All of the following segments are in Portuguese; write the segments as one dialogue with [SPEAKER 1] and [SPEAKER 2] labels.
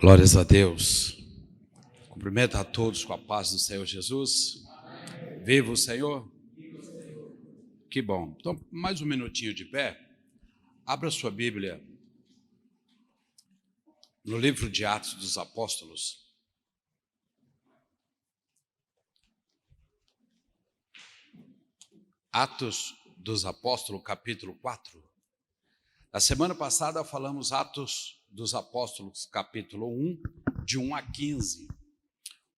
[SPEAKER 1] Glórias a Deus. Cumprimento a todos com a paz do Senhor Jesus. Amém. Viva o Senhor. Que bom. Então, mais um minutinho de pé. Abra sua Bíblia no livro de Atos dos Apóstolos. Atos dos Apóstolos, capítulo 4. Na semana passada falamos Atos dos Apóstolos, capítulo 1, de 1 a 15.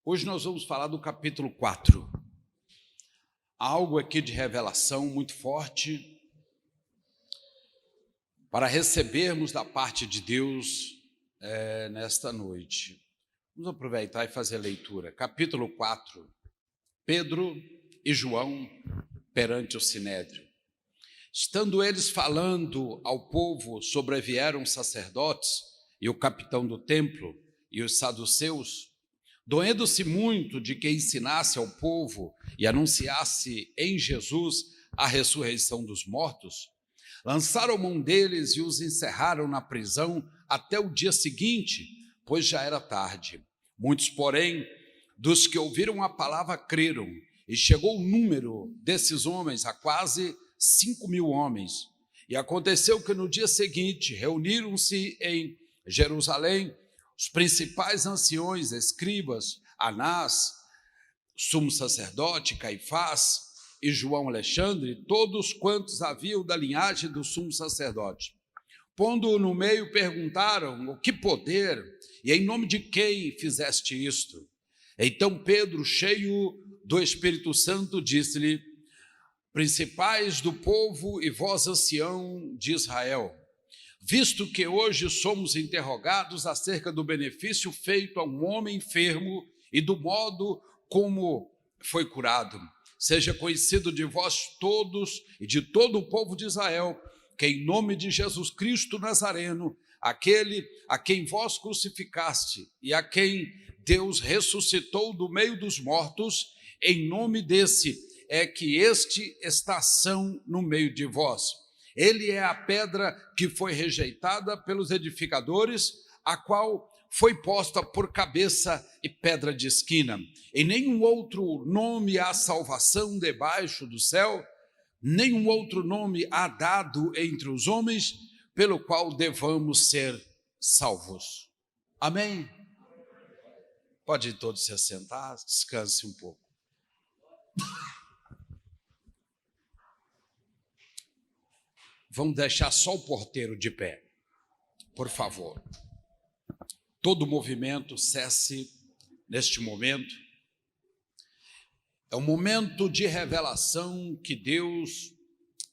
[SPEAKER 1] Hoje nós vamos falar do capítulo 4. Há algo aqui de revelação muito forte para recebermos da parte de Deus nesta noite. Vamos aproveitar e fazer a leitura. Capítulo 4. Pedro e João perante o Sinédrio. Estando eles falando ao povo, sobrevieram os sacerdotes e o capitão do templo e os saduceus, doendo-se muito de que ensinasse ao povo e anunciasse em Jesus a ressurreição dos mortos, lançaram mão deles e os encerraram na prisão até o dia seguinte, pois já era tarde. Muitos, porém, dos que ouviram a palavra creram, e chegou o número desses homens a quase 5.000 homens. E aconteceu que no dia seguinte reuniram-se em Jerusalém os principais anciões, escribas, Anás, sumo sacerdote, Caifás e João Alexandre, todos quantos haviam da linhagem do sumo sacerdote. Pondo-o no meio, perguntaram: o que poder e em nome de quem fizeste isto? Então Pedro, cheio do Espírito Santo, disse-lhe: principais do povo e vós, ancião de Israel, visto que hoje somos interrogados acerca do benefício feito a um homem enfermo e do modo como foi curado, seja conhecido de vós todos e de todo o povo de Israel, que em nome de Jesus Cristo Nazareno, aquele a quem vós crucificaste e a quem Deus ressuscitou do meio dos mortos, em nome desse é que este está são no meio de vós. Ele é a pedra que foi rejeitada pelos edificadores, a qual foi posta por cabeça e pedra de esquina. Em nenhum outro nome há salvação debaixo do céu, nenhum outro nome há dado entre os homens, pelo qual devamos ser salvos. Amém? Pode todos se assentar, descanse um pouco. Vamos deixar só o porteiro de pé, por favor. Todo movimento cesse neste momento. É um momento de revelação que Deus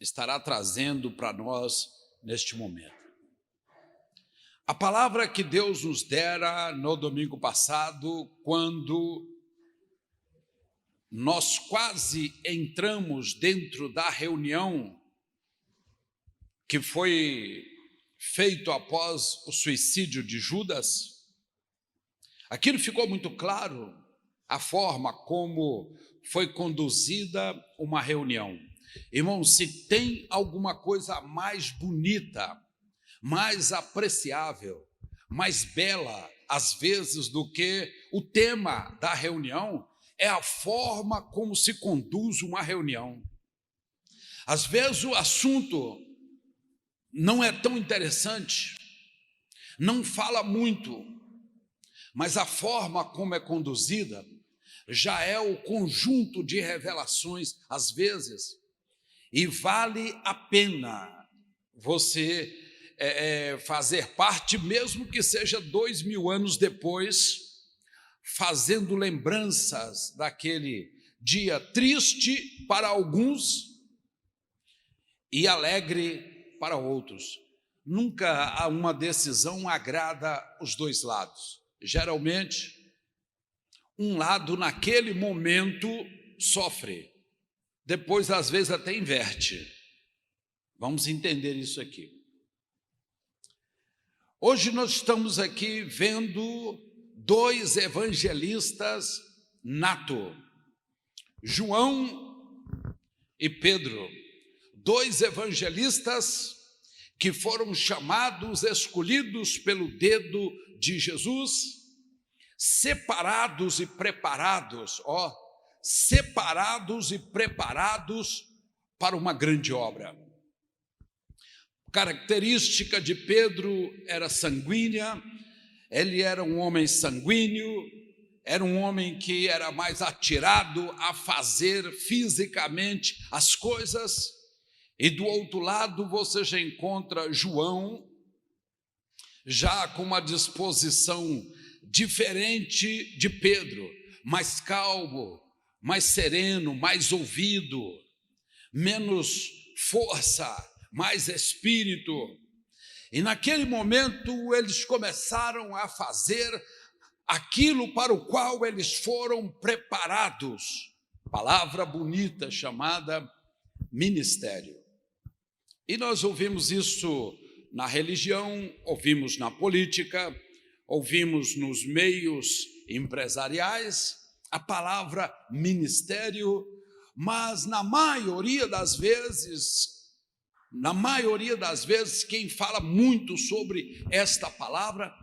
[SPEAKER 1] estará trazendo para nós neste momento. A palavra que Deus nos dera no domingo passado, quando nós quase entramos dentro da reunião que foi feito após o suicídio de Judas, aquilo ficou muito claro, a forma como foi conduzida uma reunião. Irmão, se tem alguma coisa mais bonita, mais apreciável, mais bela, às vezes, do que o tema da reunião, é a forma como se conduz uma reunião. Às vezes o assunto não é tão interessante, não fala muito, mas a forma como é conduzida já é o conjunto de revelações, às vezes, e vale a pena você fazer parte, mesmo que seja 2.000 anos depois, fazendo lembranças daquele dia triste para alguns e alegre para outros. Nunca uma decisão agrada os dois lados. Geralmente, um lado naquele momento sofre, depois às vezes até inverte. Vamos entender isso aqui. Hoje nós estamos aqui vendo dois evangelistas nato, João e Pedro. Dois evangelistas que foram chamados, escolhidos pelo dedo de Jesus, separados e preparados, separados e preparados para uma grande obra. Característica de Pedro era sanguínea, ele era um homem sanguíneo, era um homem que era mais atirado a fazer fisicamente as coisas, e do outro lado você já encontra João, já com uma disposição diferente de Pedro, mais calmo, mais sereno, mais ouvido, menos força, mais espírito. E naquele momento eles começaram a fazer aquilo para o qual eles foram preparados. Palavra bonita chamada ministério. E nós ouvimos isso na religião, ouvimos na política, ouvimos nos meios empresariais, a palavra ministério, mas na maioria das vezes, quem fala muito sobre esta palavra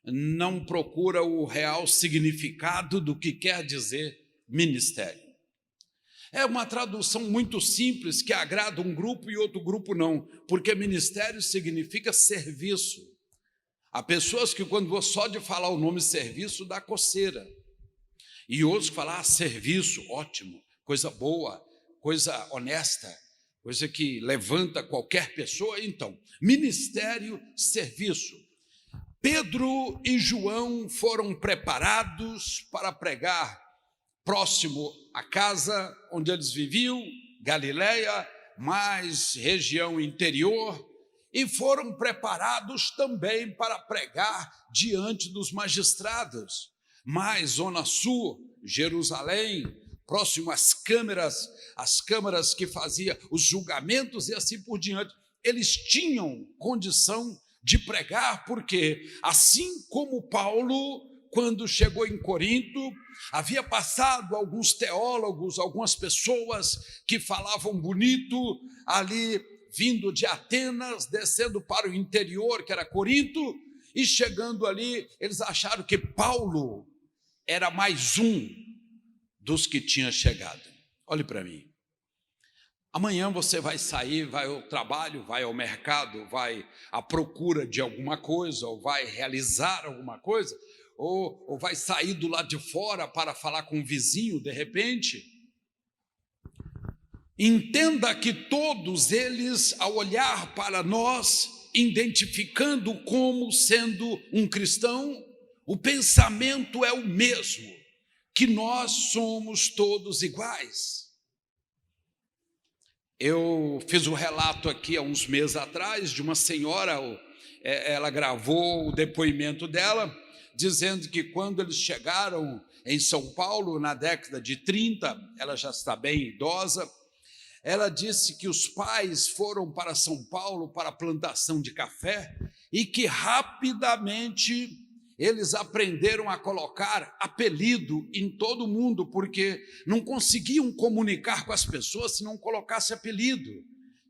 [SPEAKER 1] não procura o real significado do que quer dizer ministério. É uma tradução muito simples que agrada um grupo e outro grupo não, porque ministério significa serviço. Há pessoas que quando só de falar o nome serviço dá coceira, e outros que falam serviço, ótimo, coisa boa, coisa honesta, coisa que levanta qualquer pessoa. Então, ministério, serviço. Pedro e João foram preparados para pregar próximo à casa onde eles viviam, Galileia, mais região interior, e foram preparados também para pregar diante dos magistrados, mais zona sul, Jerusalém, próximo às câmaras que faziam os julgamentos e assim por diante. Eles tinham condição de pregar, porque assim como Paulo, quando chegou em Corinto, havia passado alguns teólogos, algumas pessoas que falavam bonito ali, vindo de Atenas, descendo para o interior, que era Corinto, e chegando ali, eles acharam que Paulo era mais um dos que tinha chegado. Olhe para mim. Amanhã você vai sair, vai ao trabalho, vai ao mercado, vai à procura de alguma coisa, ou vai realizar alguma coisa, ou vai sair do lado de fora para falar com um vizinho de repente. Entenda que todos eles, ao olhar para nós, identificando como sendo um cristão, o pensamento é o mesmo, que nós somos todos iguais. Eu fiz um relato aqui há uns meses atrás de uma senhora, ela gravou o depoimento dela, dizendo que quando eles chegaram em São Paulo, na década de 30, ela já está bem idosa, ela disse que os pais foram para São Paulo para a plantação de café e que rapidamente eles aprenderam a colocar apelido em todo mundo, porque não conseguiam comunicar com as pessoas se não colocasse apelido.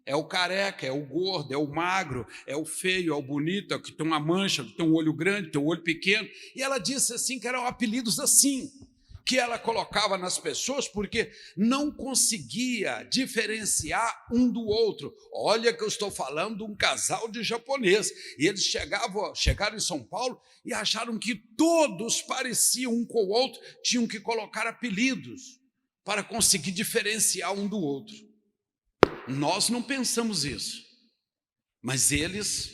[SPEAKER 1] É o careca, é o gordo, é o magro, é o feio, é o bonito, é o que tem uma mancha, que tem um olho grande, tem um olho pequeno. E ela disse assim que eram apelidos assim, que ela colocava nas pessoas porque não conseguia diferenciar um do outro. Olha que eu estou falando de um casal de japonês, e eles chegaram em São Paulo e acharam que todos pareciam um com o outro, tinham que colocar apelidos para conseguir diferenciar um do outro. Nós não pensamos isso, mas eles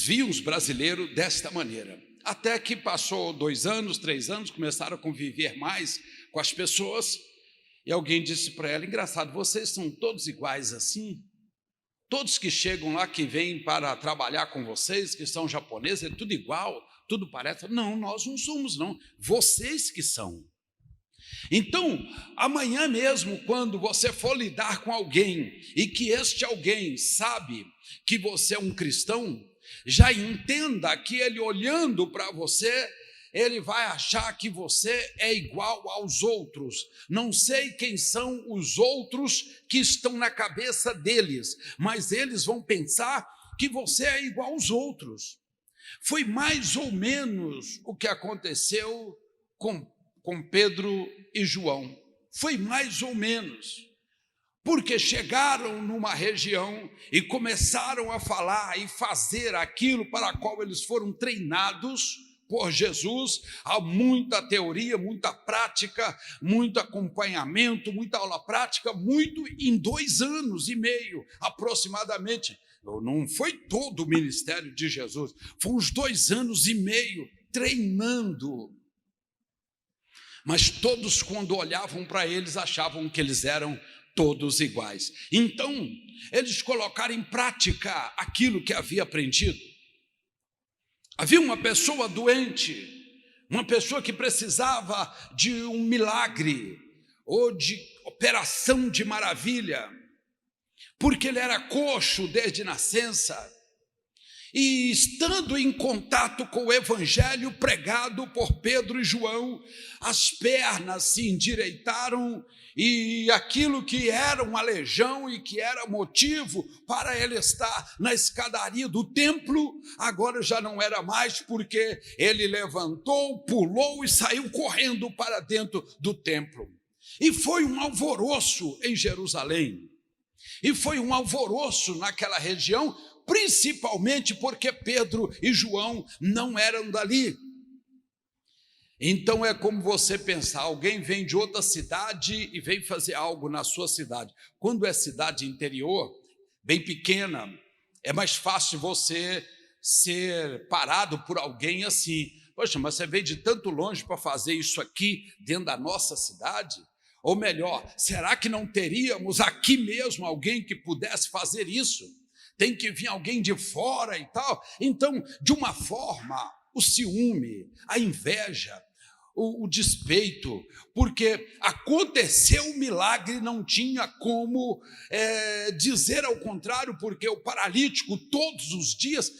[SPEAKER 1] viam os brasileiros desta maneira. Até que passou 2 anos, 3 anos, começaram a conviver mais com as pessoas, e alguém disse para ela: engraçado, vocês são todos iguais assim? Todos que chegam lá, que vêm para trabalhar com vocês, que são japoneses, é tudo igual, tudo parece. Não, nós não somos não, vocês que são. Então, amanhã mesmo, quando você for lidar com alguém, e que este alguém sabe que você é um cristão, já entenda que ele olhando para você, ele vai achar que você é igual aos outros. Não sei quem são os outros que estão na cabeça deles, mas eles vão pensar que você é igual aos outros. Foi mais ou menos o que aconteceu com Pedro e João. Foi mais ou menos. Porque chegaram numa região e começaram a falar e fazer aquilo para o qual eles foram treinados por Jesus. Há muita teoria, muita prática, muito acompanhamento, muita aula prática, muito em 2 anos e meio, aproximadamente. Não foi todo o ministério de Jesus, foi uns 2 anos e meio treinando. Mas todos, quando olhavam para eles, achavam que eles eram todos iguais. Então, eles colocaram em prática aquilo que havia aprendido. Havia uma pessoa doente, uma pessoa que precisava de um milagre ou de operação de maravilha, porque ele era coxo desde nascença. E estando em contato com o evangelho pregado por Pedro e João, as pernas se endireitaram e aquilo que era um aleijão e que era motivo para ele estar na escadaria do templo, agora já não era mais, porque ele levantou, pulou e saiu correndo para dentro do templo. E foi um alvoroço em Jerusalém, e foi um alvoroço naquela região, principalmente porque Pedro e João não eram dali. Então é como você pensar, alguém vem de outra cidade e vem fazer algo na sua cidade. Quando é cidade interior, bem pequena, é mais fácil você ser parado por alguém assim. Poxa, mas você veio de tanto longe para fazer isso aqui dentro da nossa cidade? Ou melhor, será que não teríamos aqui mesmo alguém que pudesse fazer isso? Tem que vir alguém de fora e tal. Então, de uma forma, o ciúme, a inveja, o despeito, porque aconteceu o milagre, não tinha como dizer ao contrário, porque o paralítico todos os dias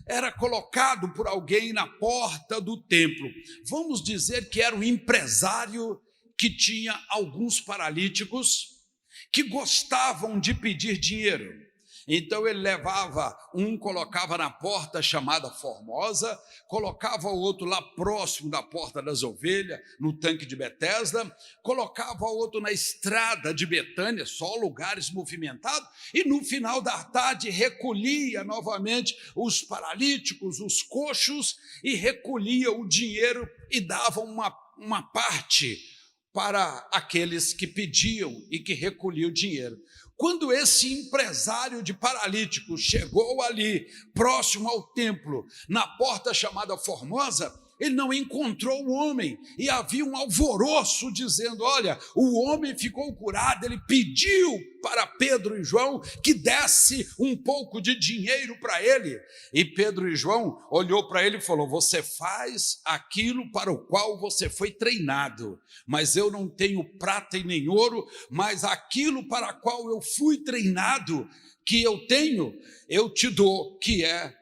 [SPEAKER 1] era colocado por alguém na porta do templo. Vamos dizer que era um empresário que tinha alguns paralíticos que gostavam de pedir dinheiro. Então ele levava um, colocava na porta chamada Formosa, colocava o outro lá próximo da porta das ovelhas, no tanque de Betesda, colocava o outro na estrada de Betânia, só lugares movimentados, e no final da tarde recolhia novamente os paralíticos, os coxos, e recolhia o dinheiro e dava uma parte para aqueles que pediam e que recolhiam o dinheiro. Quando esse empresário de paralíticos chegou ali, próximo ao templo, na porta chamada Formosa, ele não encontrou o homem, e havia um alvoroço dizendo, olha, o homem ficou curado. Ele pediu para Pedro e João que desse um pouco de dinheiro para ele, e Pedro e João olhou para ele e falou, você faz aquilo para o qual você foi treinado, mas eu não tenho prata e nem ouro, mas aquilo para o qual eu fui treinado, que eu tenho, eu te dou, que é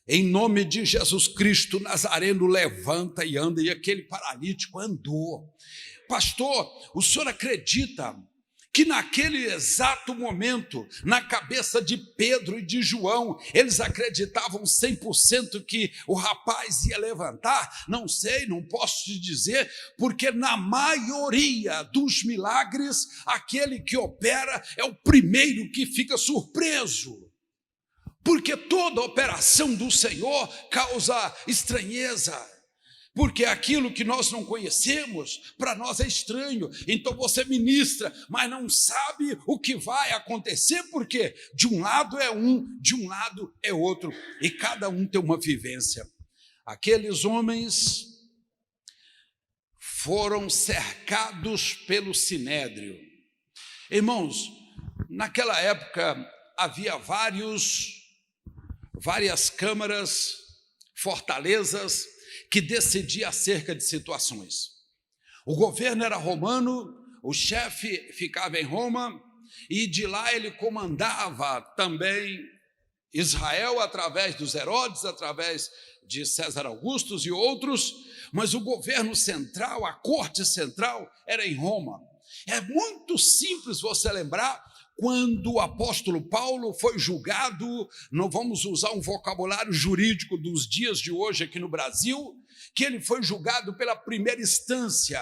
[SPEAKER 1] em nome de Jesus Cristo Nazareno, levanta e anda. E aquele paralítico andou. Pastor, o senhor acredita que naquele exato momento, na cabeça de Pedro e de João, eles acreditavam 100% que o rapaz ia levantar? Não sei, não posso te dizer, porque na maioria dos milagres, aquele que opera é o primeiro que fica surpreso. Porque toda operação do Senhor causa estranheza, porque aquilo que nós não conhecemos, para nós é estranho. Então você ministra, mas não sabe o que vai acontecer, porque de um lado é um, de um lado é outro, e cada um tem uma vivência. Aqueles homens foram cercados pelo sinédrio. Irmãos, naquela época havia várias câmaras, fortalezas, que decidiam acerca de situações. O governo era romano, o chefe ficava em Roma, e de lá ele comandava também Israel através dos Herodes, através de César Augusto e outros, mas o governo central, a corte central, era em Roma. É muito simples você lembrar quando o apóstolo Paulo foi julgado, não vamos usar um vocabulário jurídico dos dias de hoje aqui no Brasil, que ele foi julgado pela primeira instância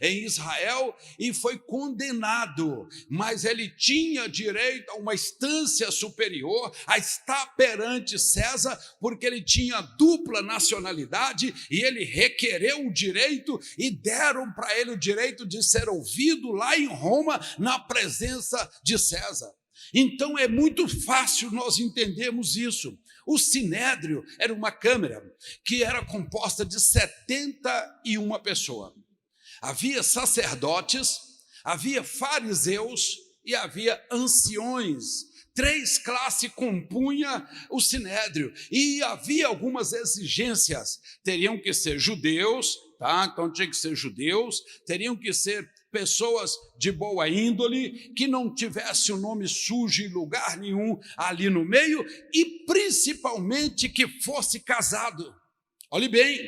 [SPEAKER 1] em Israel e foi condenado, mas ele tinha direito a uma instância superior, a estar perante César, porque ele tinha dupla nacionalidade e ele requereu o direito e deram para ele o direito de ser ouvido lá em Roma, na presença de César. Então é muito fácil nós entendermos isso. O Sinédrio era uma câmara que era composta de 71 pessoas. Havia sacerdotes, havia fariseus e havia anciões. 3 classes compunham o Sinédrio. E havia algumas exigências. Teriam que ser judeus, tá? Então tinha que ser judeus, teriam que ser pessoas de boa índole, que não tivesse o nome sujo em lugar nenhum ali no meio, e principalmente que fosse casado. Olhe bem,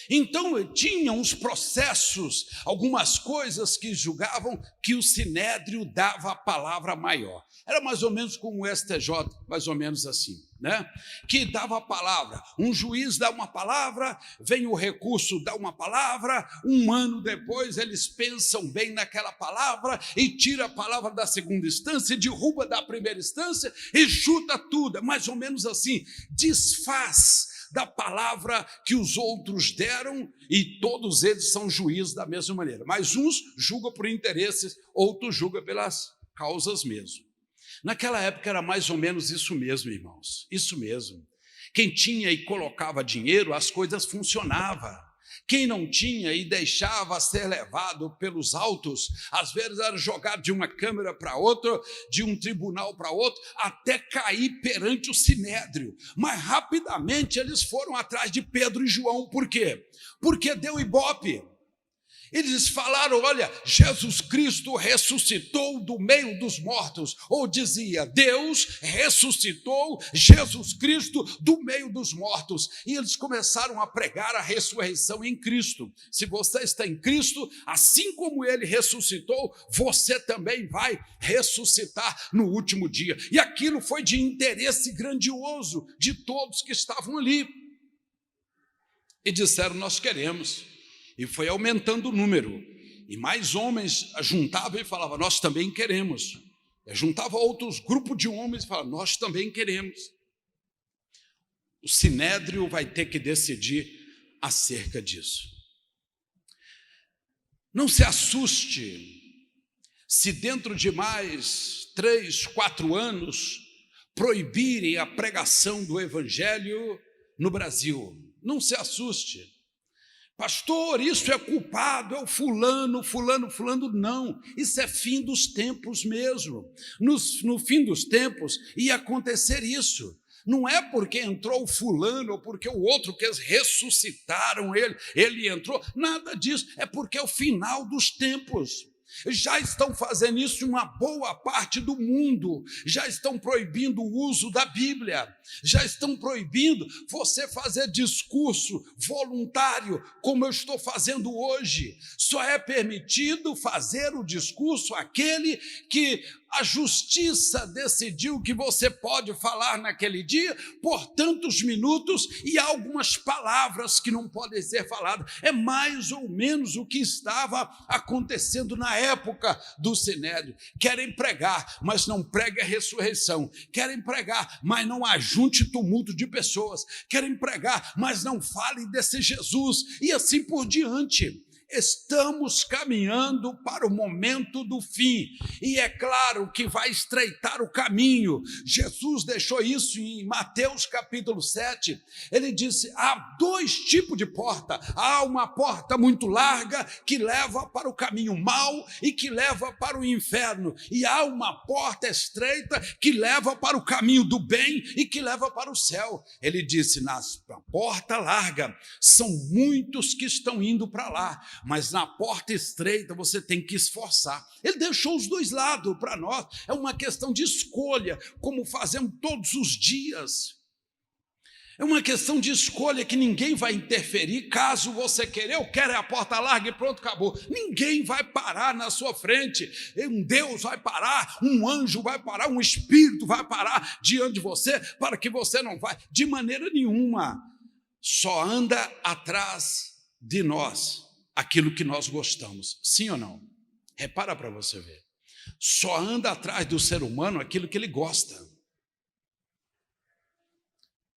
[SPEAKER 1] então tinha uns processos, algumas coisas que julgavam que o Sinédrio dava a palavra maior. Era mais ou menos como o STJ, mais ou menos assim, né? Que dava a palavra. Um juiz dá uma palavra, vem o recurso, dá uma palavra, um ano depois eles pensam bem naquela palavra e tira a palavra da segunda instância, derruba da primeira instância e chuta tudo. É mais ou menos assim, desfaz da palavra que os outros deram, e todos eles são juízes da mesma maneira. Mas uns julgam por interesses, outros julgam pelas causas mesmo. Naquela época era mais ou menos isso mesmo, irmãos, isso mesmo. Quem tinha e colocava dinheiro, as coisas funcionavam. Quem não tinha e deixava ser levado pelos autos, às vezes era jogado de uma câmara para outra, de um tribunal para outro, até cair perante o Sinédrio. Mas rapidamente eles foram atrás de Pedro e João. Por quê? Porque deu ibope. Eles falaram, olha, Jesus Cristo ressuscitou do meio dos mortos. Ou dizia, Deus ressuscitou Jesus Cristo do meio dos mortos. E eles começaram a pregar a ressurreição em Cristo. Se você está em Cristo, assim como ele ressuscitou, você também vai ressuscitar no último dia. E aquilo foi de interesse grandioso de todos que estavam ali. E disseram, nós queremos. E foi aumentando o número, e mais homens juntavam e falavam, nós também queremos. E juntava outros grupos de homens e falavam, nós também queremos. O Sinédrio vai ter que decidir acerca disso. Não se assuste se dentro de mais 3, 4 anos proibirem a pregação do Evangelho no Brasil. Não se assuste. Pastor, isso é culpado, é o fulano, não. Isso é fim dos tempos mesmo. No fim dos tempos ia acontecer isso. Não é porque entrou o fulano ou porque o outro que eles ressuscitaram ele entrou. Nada disso, é porque é o final dos tempos. Já estão fazendo isso em uma boa parte do mundo, já estão proibindo o uso da Bíblia, já estão proibindo você fazer discurso voluntário, como eu estou fazendo hoje. Só é permitido fazer o discurso aquele que a justiça decidiu que você pode falar naquele dia por tantos minutos e há algumas palavras que não podem ser faladas. É mais ou menos o que estava acontecendo na época do Sinédrio. Querem pregar, mas não pregue a ressurreição. Querem pregar, mas não ajunte tumulto de pessoas. Querem pregar, mas não falem desse Jesus. E assim por diante. Estamos caminhando para o momento do fim, e é claro que vai estreitar o caminho. Jesus deixou isso em Mateus capítulo 7, ele disse, há 2 tipos de porta, há uma porta muito larga que leva para o caminho mau e que leva para o inferno, e há uma porta estreita que leva para o caminho do bem e que leva para o céu. Ele disse, na porta larga, são muitos que estão indo para lá, mas na porta estreita você tem que esforçar. Ele deixou os dois lados para nós, é uma questão de escolha, como fazemos todos os dias. É uma questão de escolha que ninguém vai interferir. Caso você queira, eu quero a porta larga e pronto, acabou. Ninguém vai parar na sua frente. Um Deus vai parar, um anjo vai parar, um espírito vai parar diante de você para que você não vá. De maneira nenhuma. Só anda atrás de nós aquilo que nós gostamos. Sim ou não? Repara para você ver. Só anda atrás do ser humano aquilo que ele gosta.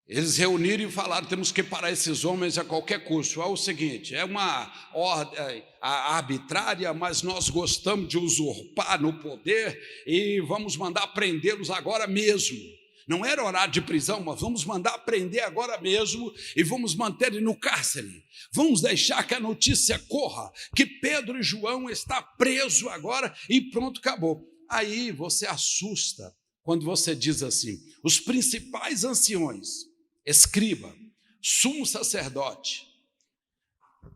[SPEAKER 1] Eles reuniram e falaram, temos que parar esses homens a qualquer custo. É o seguinte, é uma ordem arbitrária, mas nós gostamos de usurpar no poder e vamos mandar prendê-los agora mesmo. Não era horário de prisão, mas vamos mandar prender agora mesmo e vamos manter ele no cárcere. Vamos deixar que a notícia corra, que Pedro e João estão presos agora e pronto, acabou. Aí você assusta quando você diz assim, os principais anciões, escriba, sumo sacerdote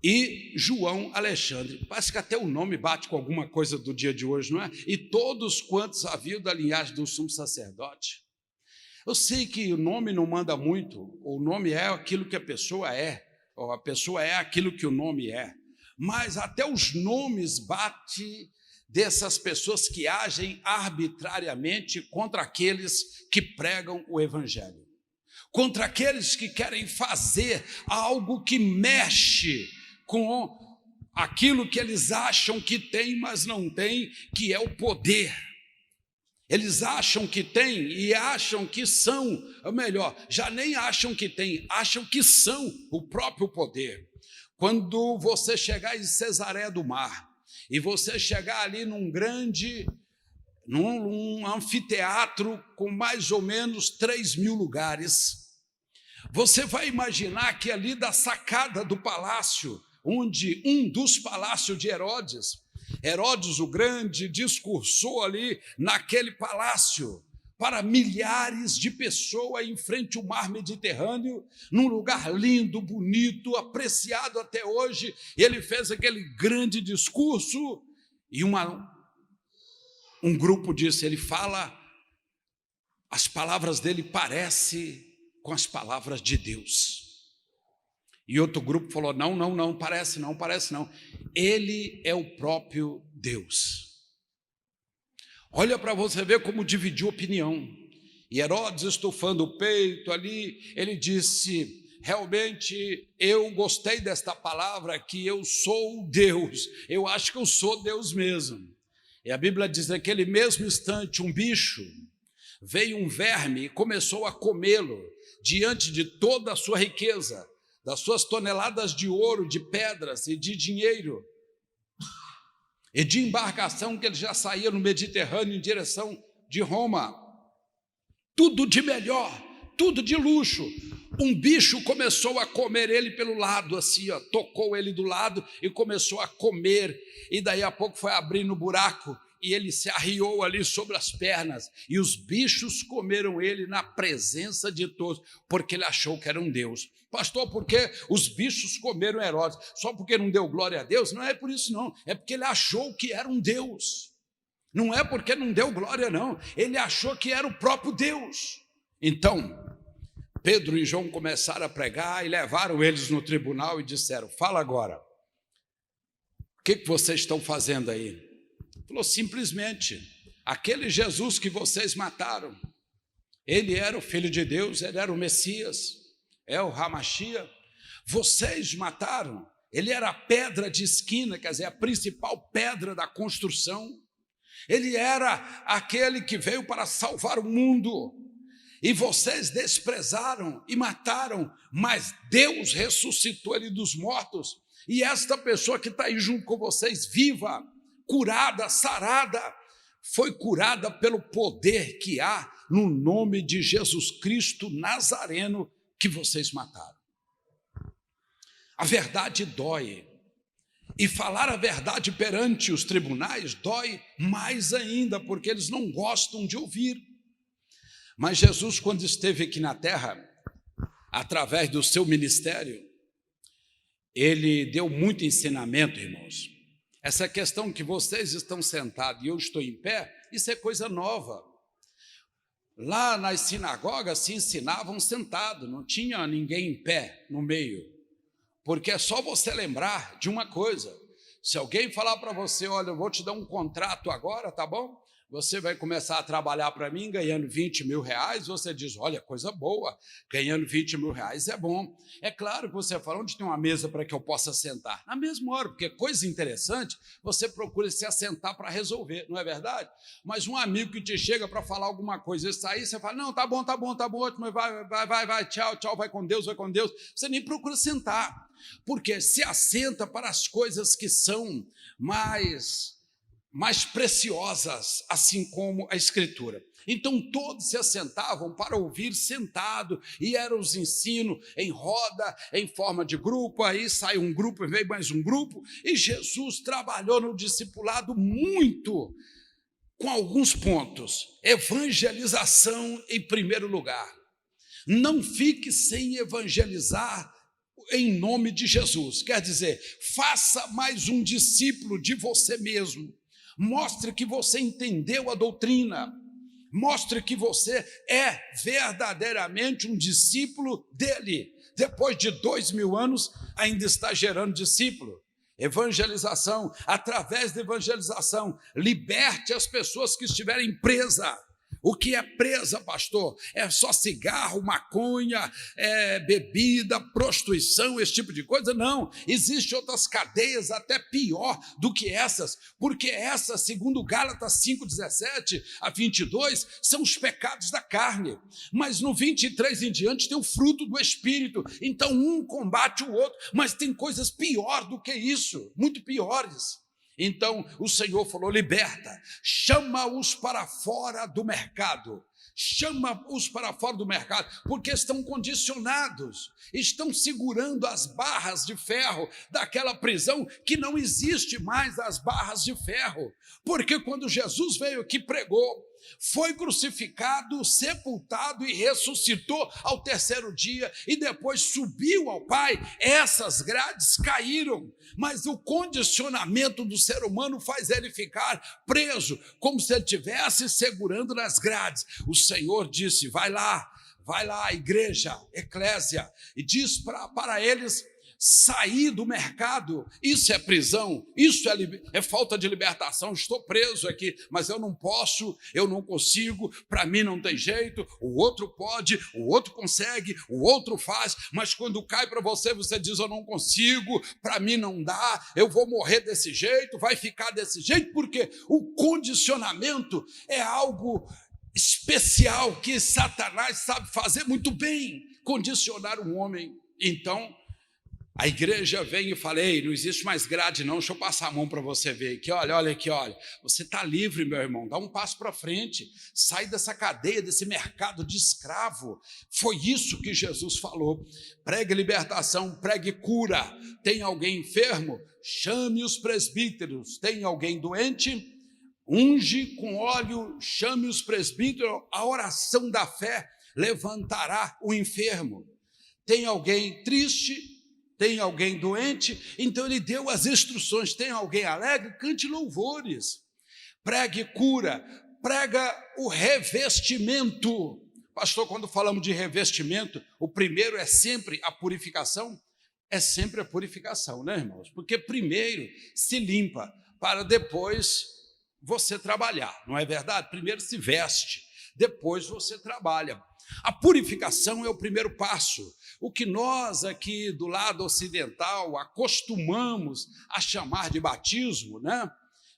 [SPEAKER 1] e João Alexandre. Parece que até o nome bate com alguma coisa do dia de hoje, não é? E todos quantos haviam da linhagem do sumo sacerdote. Eu sei que o nome não manda muito, o nome é aquilo que a pessoa é, ou a pessoa é aquilo que o nome é, mas até os nomes batem dessas pessoas que agem arbitrariamente contra aqueles que pregam o evangelho. Contra aqueles que querem fazer algo que mexe com aquilo que eles acham que tem, mas não tem, que é o poder. Eles acham que tem e acham que são, ou melhor, já nem acham que tem, acham que são o próprio poder. Quando você chegar em Cesareia do Mar, e você chegar ali num anfiteatro com mais ou menos 3.000 lugares, você vai imaginar que ali da sacada do palácio, onde um dos palácios de Herodes o Grande discursou ali naquele palácio para milhares de pessoas em frente ao mar Mediterrâneo, num lugar lindo, bonito, apreciado até hoje. Ele fez aquele grande discurso e um grupo disse, ele fala, as palavras dele parecem com as palavras de Deus. E outro grupo falou, não, parece não. Ele é o próprio Deus. Olha para você ver como dividiu opinião. E Herodes, estufando o peito ali, ele disse, realmente eu gostei desta palavra, que eu sou Deus. Eu acho que eu sou Deus mesmo. E a Bíblia diz, naquele mesmo instante, um bicho, veio um verme e começou a comê-lo, diante de toda a sua riqueza, das suas toneladas de ouro, de pedras e de dinheiro, e de embarcação que ele já saía no Mediterrâneo em direção de Roma. Tudo de melhor, tudo de luxo. Um bicho começou a comer ele pelo lado, assim, ó, tocou ele do lado e começou a comer, e daí a pouco foi abrindo o buraco, e ele se arriou ali sobre as pernas, e os bichos comeram ele na presença de todos, porque ele achou que era um Deus. Pastor, por que os bichos comeram Herodes? Só porque não deu glória a Deus? Não é por isso não, é porque ele achou que era um Deus. Não é porque não deu glória não, ele achou que era o próprio Deus. Então, Pedro e João começaram a pregar e levaram eles no tribunal e disseram, fala agora, o que vocês estão fazendo aí? Falou, simplesmente, aquele Jesus que vocês mataram, ele era o Filho de Deus, ele era o Messias, é o Hamashia. Vocês mataram, ele era a pedra de esquina, quer dizer, a principal pedra da construção. Ele era aquele que veio para salvar o mundo. E vocês desprezaram e mataram, mas Deus ressuscitou ele dos mortos. E esta pessoa que está aí junto com vocês, viva, curada, sarada, foi curada pelo poder que há no nome de Jesus Cristo Nazareno que vocês mataram. A verdade dói, e falar a verdade perante os tribunais dói mais ainda, porque eles não gostam de ouvir. Mas Jesus, quando esteve aqui na terra, através do seu ministério, ele deu muito ensinamento, irmãos. Essa questão que vocês estão sentados e eu estou em pé, isso é coisa nova. Lá nas sinagogas se ensinavam sentado, não tinha ninguém em pé no meio. Porque é só você lembrar de uma coisa: se alguém falar para você, olha, eu vou te dar um contrato agora, tá bom? Você vai começar a trabalhar para mim ganhando 20 mil reais, você diz, olha, coisa boa, ganhando 20 mil reais é bom. É claro que você fala, onde tem uma mesa para que eu possa sentar? Na mesma hora, porque coisa interessante, você procura se assentar para resolver, não é verdade? Mas um amigo que te chega para falar alguma coisa e sair, você fala, não, tá bom, ótimo, vai, tchau, vai com Deus. Você nem procura sentar, porque se assenta para as coisas que são mais preciosas, assim como a Escritura. Então todos se assentavam para ouvir sentado, e eram os ensinos em roda, em forma de grupo, aí sai um grupo e vem mais um grupo, e Jesus trabalhou no discipulado muito, com alguns pontos. Evangelização em primeiro lugar. Não fique sem evangelizar em nome de Jesus, quer dizer, faça mais um discípulo de você mesmo. Mostre que você entendeu a doutrina, mostre que você é verdadeiramente um discípulo dele. Depois de 2000 anos, ainda está gerando discípulo. Evangelização, através da evangelização, liberte as pessoas que estiverem presas. O que é presa, pastor? É só cigarro, maconha, bebida, prostituição, esse tipo de coisa? Não, existem outras cadeias até pior do que essas, porque essas, segundo Gálatas 5:17 a 22, são os pecados da carne, mas no 23 em diante tem o fruto do Espírito, então um combate o outro, mas tem coisas piores do que isso, muito piores. Então o Senhor falou, liberta, chama-os para fora do mercado, porque estão condicionados, estão segurando as barras de ferro daquela prisão que não existe mais as barras de ferro, porque quando Jesus veio aqui, pregou, foi crucificado, sepultado e ressuscitou ao terceiro dia e depois subiu ao Pai, essas grades caíram, mas o condicionamento do ser humano faz ele ficar preso, como se ele estivesse segurando nas grades. O Senhor disse, vai lá, igreja, eclésia, e diz para eles sair do mercado. Isso é prisão, isso é falta de libertação. Estou preso aqui, mas eu não posso, eu não consigo, para mim não tem jeito, o outro pode, o outro consegue, o outro faz, mas quando cai para você, você diz, eu não consigo, para mim não dá, eu vou morrer desse jeito, vai ficar desse jeito, porque o condicionamento é algo especial que Satanás sabe fazer muito bem, condicionar um homem. Então a igreja vem e fala, ei, não existe mais grade não, deixa eu passar a mão para você ver aqui, olha aqui, você está livre, meu irmão, dá um passo para frente, sai dessa cadeia, desse mercado de escravo. Foi isso que Jesus falou. Pregue libertação, pregue cura. Tem alguém enfermo? Chame os presbíteros. Tem alguém doente? Unge com óleo, chame os presbíteros. A oração da fé levantará o enfermo. Tem alguém triste? Tem alguém doente? Então ele deu as instruções. Tem alguém alegre? Cante louvores. Pregue cura. Prega o revestimento. Pastor, quando falamos de revestimento, o primeiro é sempre a purificação? É sempre a purificação, né, irmãos? Porque primeiro se limpa, para depois você trabalhar, não é verdade? Primeiro se veste, depois você trabalha. A purificação é o primeiro passo. O que nós aqui do lado ocidental acostumamos a chamar de batismo, né?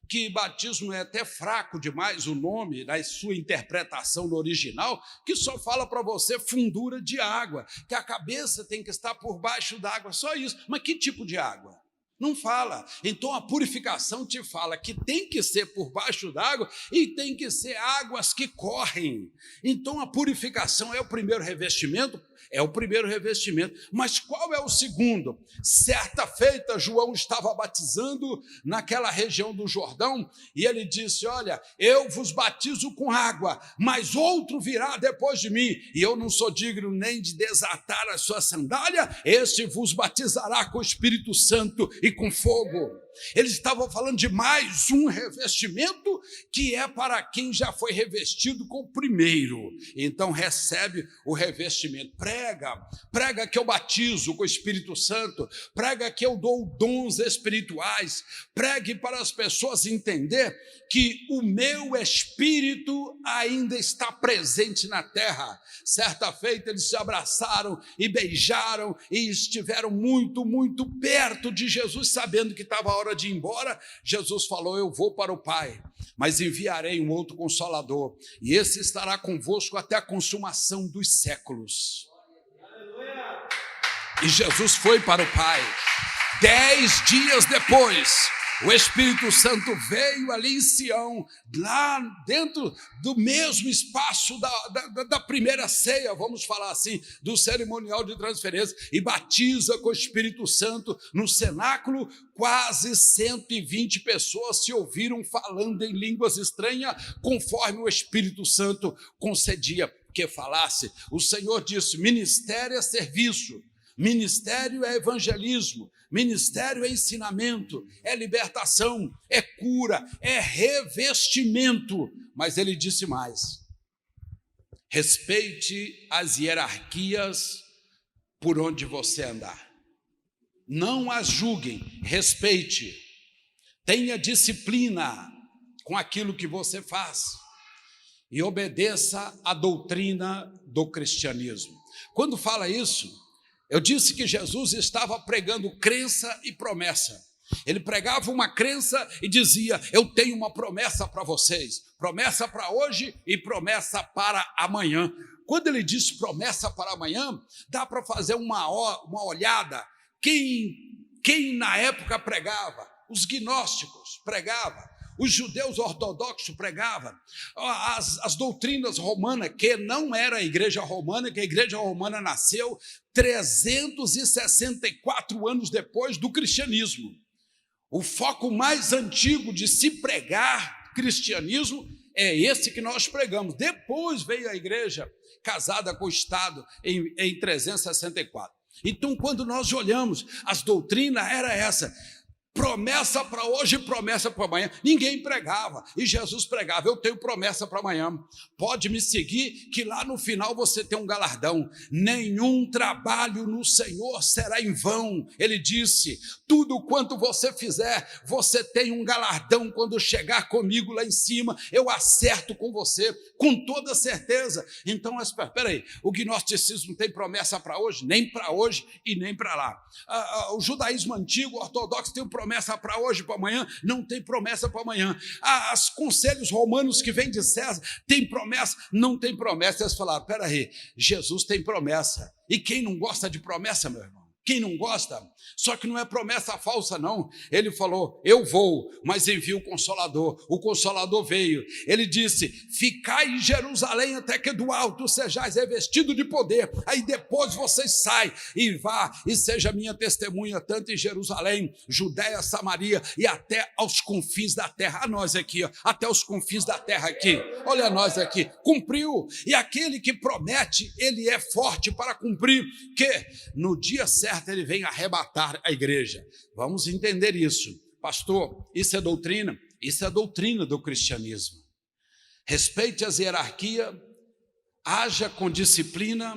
[SPEAKER 1] Que batismo é até fraco demais o nome, na sua interpretação no original, que só fala para você fundura de água, que a cabeça tem que estar por baixo d'água, só isso. Mas que tipo de água? Não fala. Então a purificação te fala que tem que ser por baixo d'água e tem que ser águas que correm. Então a purificação é o primeiro revestimento é o primeiro revestimento. Mas qual é o segundo? Certa feita, João estava batizando naquela região do Jordão e ele disse: olha, eu vos batizo com água, mas outro virá depois de mim, e eu não sou digno nem de desatar a sua sandália, este vos batizará com o Espírito Santo e com fogo. Eles estavam falando de mais um revestimento que é para quem já foi revestido com o primeiro. Então recebe o revestimento. Prega que eu batizo com o Espírito Santo, prega que eu dou dons espirituais, pregue para as pessoas entender que o meu Espírito ainda está presente na terra. Certa feita eles se abraçaram e beijaram e estiveram muito, muito perto de Jesus, sabendo que estava a hora de ir embora. Jesus falou: eu vou para o Pai, mas enviarei um outro Consolador, e esse estará convosco até a consumação dos séculos. Aleluia. E Jesus foi para o Pai. 10 dias depois, o Espírito Santo veio ali em Sião, lá dentro do mesmo espaço da primeira ceia, vamos falar assim, do cerimonial de transferência, e batiza com o Espírito Santo no cenáculo. Quase 120 pessoas se ouviram falando em línguas estranhas, conforme o Espírito Santo concedia que falasse. O Senhor disse: ministério é serviço, ministério é evangelismo, ministério é ensinamento, é libertação, é cura, é revestimento. Mas ele disse mais: respeite as hierarquias por onde você andar. Não as julguem, respeite. Tenha disciplina com aquilo que você faz e obedeça à doutrina do cristianismo. Quando fala isso, eu disse que Jesus estava pregando crença e promessa. Ele pregava uma crença e dizia: eu tenho uma promessa para vocês, promessa para hoje e promessa para amanhã. Quando ele diz promessa para amanhã, dá para fazer uma olhada. Quem na época pregava? Os gnósticos pregavam, os judeus ortodoxos pregavam, as doutrinas romanas, que não era a igreja romana, que a igreja romana nasceu 364 anos depois do cristianismo. O foco mais antigo de se pregar cristianismo é esse que nós pregamos. Depois veio a igreja casada com o Estado em 364. Então, quando nós olhamos, as doutrinas era essa: promessa para hoje e promessa para amanhã. Ninguém pregava, e Jesus pregava: eu tenho promessa para amanhã, pode me seguir que lá no final você tem um galardão. Nenhum trabalho no Senhor será em vão. Ele disse: tudo quanto você fizer, você tem um galardão. Quando chegar comigo lá em cima, eu acerto com você, com toda certeza. Então, espera aí, o gnosticismo tem promessa para hoje? Nem para hoje e nem para lá. O judaísmo antigo, ortodoxo, tem promessa para hoje, para amanhã? Não tem promessa para amanhã. Os conselhos romanos que vêm de César, tem promessa? Não tem promessa. Eles falaram: espera aí, Jesus tem promessa. E quem não gosta de promessa, meu irmão? Quem não gosta? Só que não é promessa falsa, não. Ele falou: eu vou, mas envio o Consolador. O Consolador veio. Ele disse: ficai em Jerusalém até que do alto sejais revestido de poder. Aí depois vocês saem e vá e seja minha testemunha, tanto em Jerusalém, Judéia, Samaria e até aos confins da terra. A nós aqui, ó, até os confins da terra aqui. Olha nós aqui. Cumpriu. E aquele que promete, ele é forte para cumprir, que no dia certo ele vem arrebatar a igreja. Vamos entender isso. Pastor, isso é doutrina? Isso é a doutrina do cristianismo. Respeite as hierarquias, haja com disciplina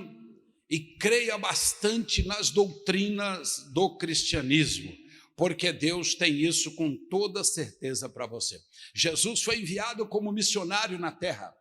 [SPEAKER 1] e creia bastante nas doutrinas do cristianismo, porque Deus tem isso com toda certeza para você. Jesus foi enviado como missionário na terra,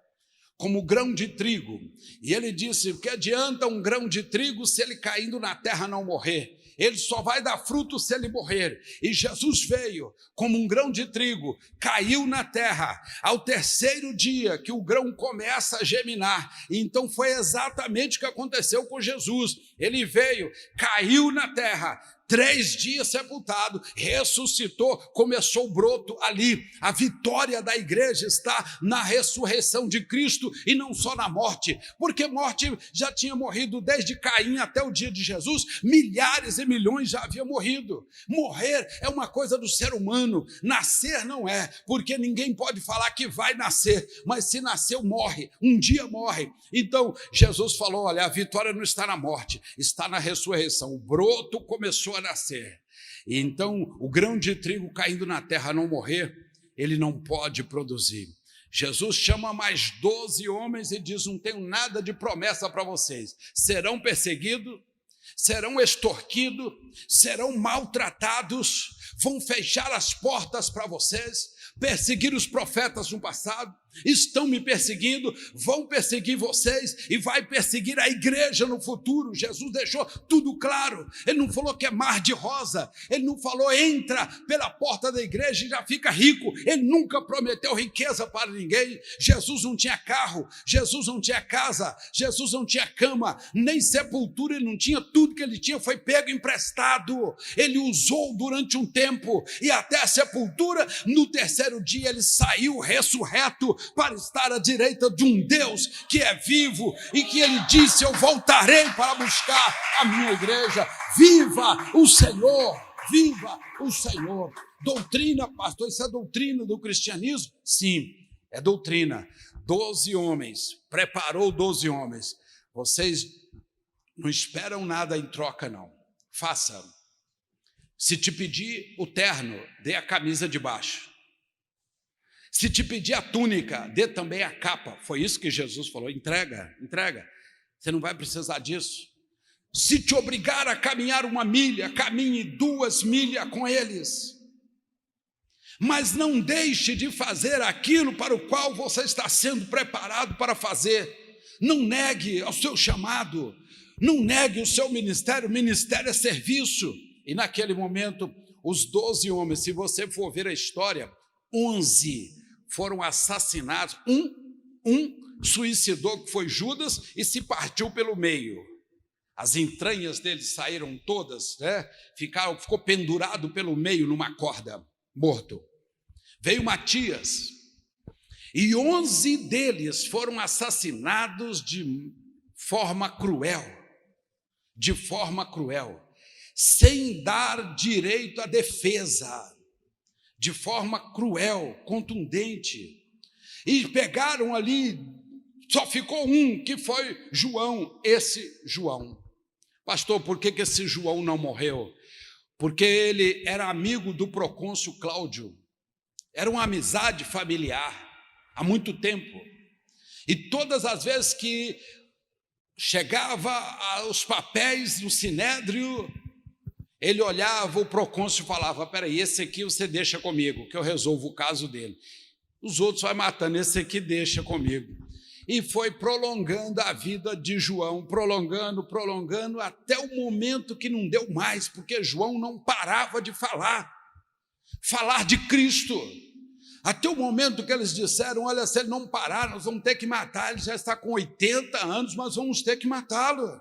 [SPEAKER 1] como grão de trigo, e ele disse: o que adianta um grão de trigo se ele caindo na terra não morrer? Ele só vai dar fruto se ele morrer. E Jesus veio como um grão de trigo, caiu na terra. Ao terceiro dia que o grão começa a germinar, então foi exatamente o que aconteceu com Jesus. Ele veio, caiu na terra, 3 dias sepultado, ressuscitou, começou o broto ali. A vitória da igreja está na ressurreição de Cristo e não só na morte, porque morte já tinha morrido desde Caim até o dia de Jesus, milhares e milhões já haviam morrido. Morrer é uma coisa do ser humano, nascer não é, porque ninguém pode falar que vai nascer, mas se nasceu, morre, um dia morre. Então, Jesus falou, olha, a vitória não está na morte, está na ressurreição. O broto começou a nascer. E então, o grão de trigo caindo na terra não morrer, ele não pode produzir. Jesus chama mais 12 homens e diz, não tenho nada de promessa para vocês. Serão perseguidos, serão extorquidos, serão maltratados, vão fechar as portas para vocês, perseguir os profetas no passado, estão me perseguindo, vão perseguir vocês e vai perseguir a igreja no futuro. Jesus deixou tudo claro, ele não falou que é mar de rosa, ele não falou entra pela porta da igreja e já fica rico, ele nunca prometeu riqueza para ninguém. Jesus não tinha carro, Jesus não tinha casa, Jesus não tinha cama, nem sepultura, ele não tinha. Tudo que ele tinha foi pego emprestado, ele usou durante um tempo e até a sepultura. No terceiro dia ele saiu ressurreto para estar à direita de um Deus que é vivo e que ele disse, eu voltarei para buscar a minha igreja. Viva o Senhor, viva o Senhor. Doutrina, pastor, isso é doutrina do cristianismo? Sim, é doutrina. 12 homens, preparou 12 homens. Vocês não esperam nada em troca, não. Façam. Se te pedir o terno, dê a camisa de baixo. Se te pedir a túnica, dê também a capa. Foi isso que Jesus falou, entrega. Você não vai precisar disso. Se te obrigar a caminhar 1 milha, caminhe 2 milhas com eles. Mas não deixe de fazer aquilo para o qual você está sendo preparado para fazer. Não negue o seu chamado, não negue o seu ministério. O ministério é serviço. E naquele momento, os 12 homens, se você for ver a história, 11 foram assassinados, um suicidou, que foi Judas, e se partiu pelo meio. As entranhas dele saíram todas, né? Ficou pendurado pelo meio numa corda, morto. Veio Matias, e 11 deles foram assassinados de forma cruel, sem dar direito à defesa, de forma cruel, contundente. E pegaram ali, só ficou um, que foi João, esse João. Pastor, por que esse João não morreu? Porque ele era amigo do procônsul Cláudio, era uma amizade familiar, há muito tempo. E todas as vezes que chegava os papéis do Sinédrio, ele olhava, o procônsul falava, peraí, esse aqui você deixa comigo, que eu resolvo o caso dele. Os outros vai matando, esse aqui deixa comigo. E foi prolongando a vida de João, prolongando, até o momento que não deu mais, porque João não parava de falar de Cristo. Até o momento que eles disseram, olha, se ele não parar, nós vamos ter que matar, ele já está com 80 anos, mas vamos ter que matá-lo.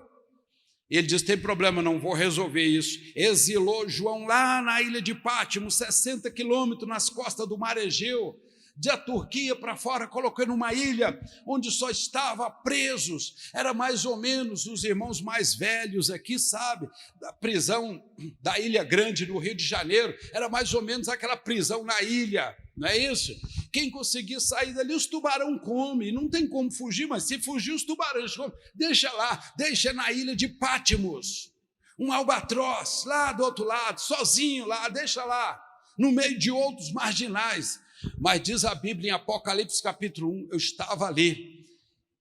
[SPEAKER 1] Ele disse, tem problema, não vou resolver isso. Exilou João lá na ilha de Pátmos, 60 quilômetros nas costas do Mar Egeu, da Turquia para fora, colocou numa ilha onde só estavam presos. Era mais ou menos os irmãos mais velhos aqui, sabe, da prisão da Ilha Grande, no Rio de Janeiro, era mais ou menos aquela prisão na ilha, não é isso? Quem conseguir sair dali, os tubarão comem, não tem como fugir, mas se fugir, os tubarões comem. Deixa lá, deixa na ilha de Pátmos, um albatroz lá do outro lado, sozinho lá, deixa lá, no meio de outros marginais. Mas diz a Bíblia em Apocalipse capítulo 1, eu estava ali,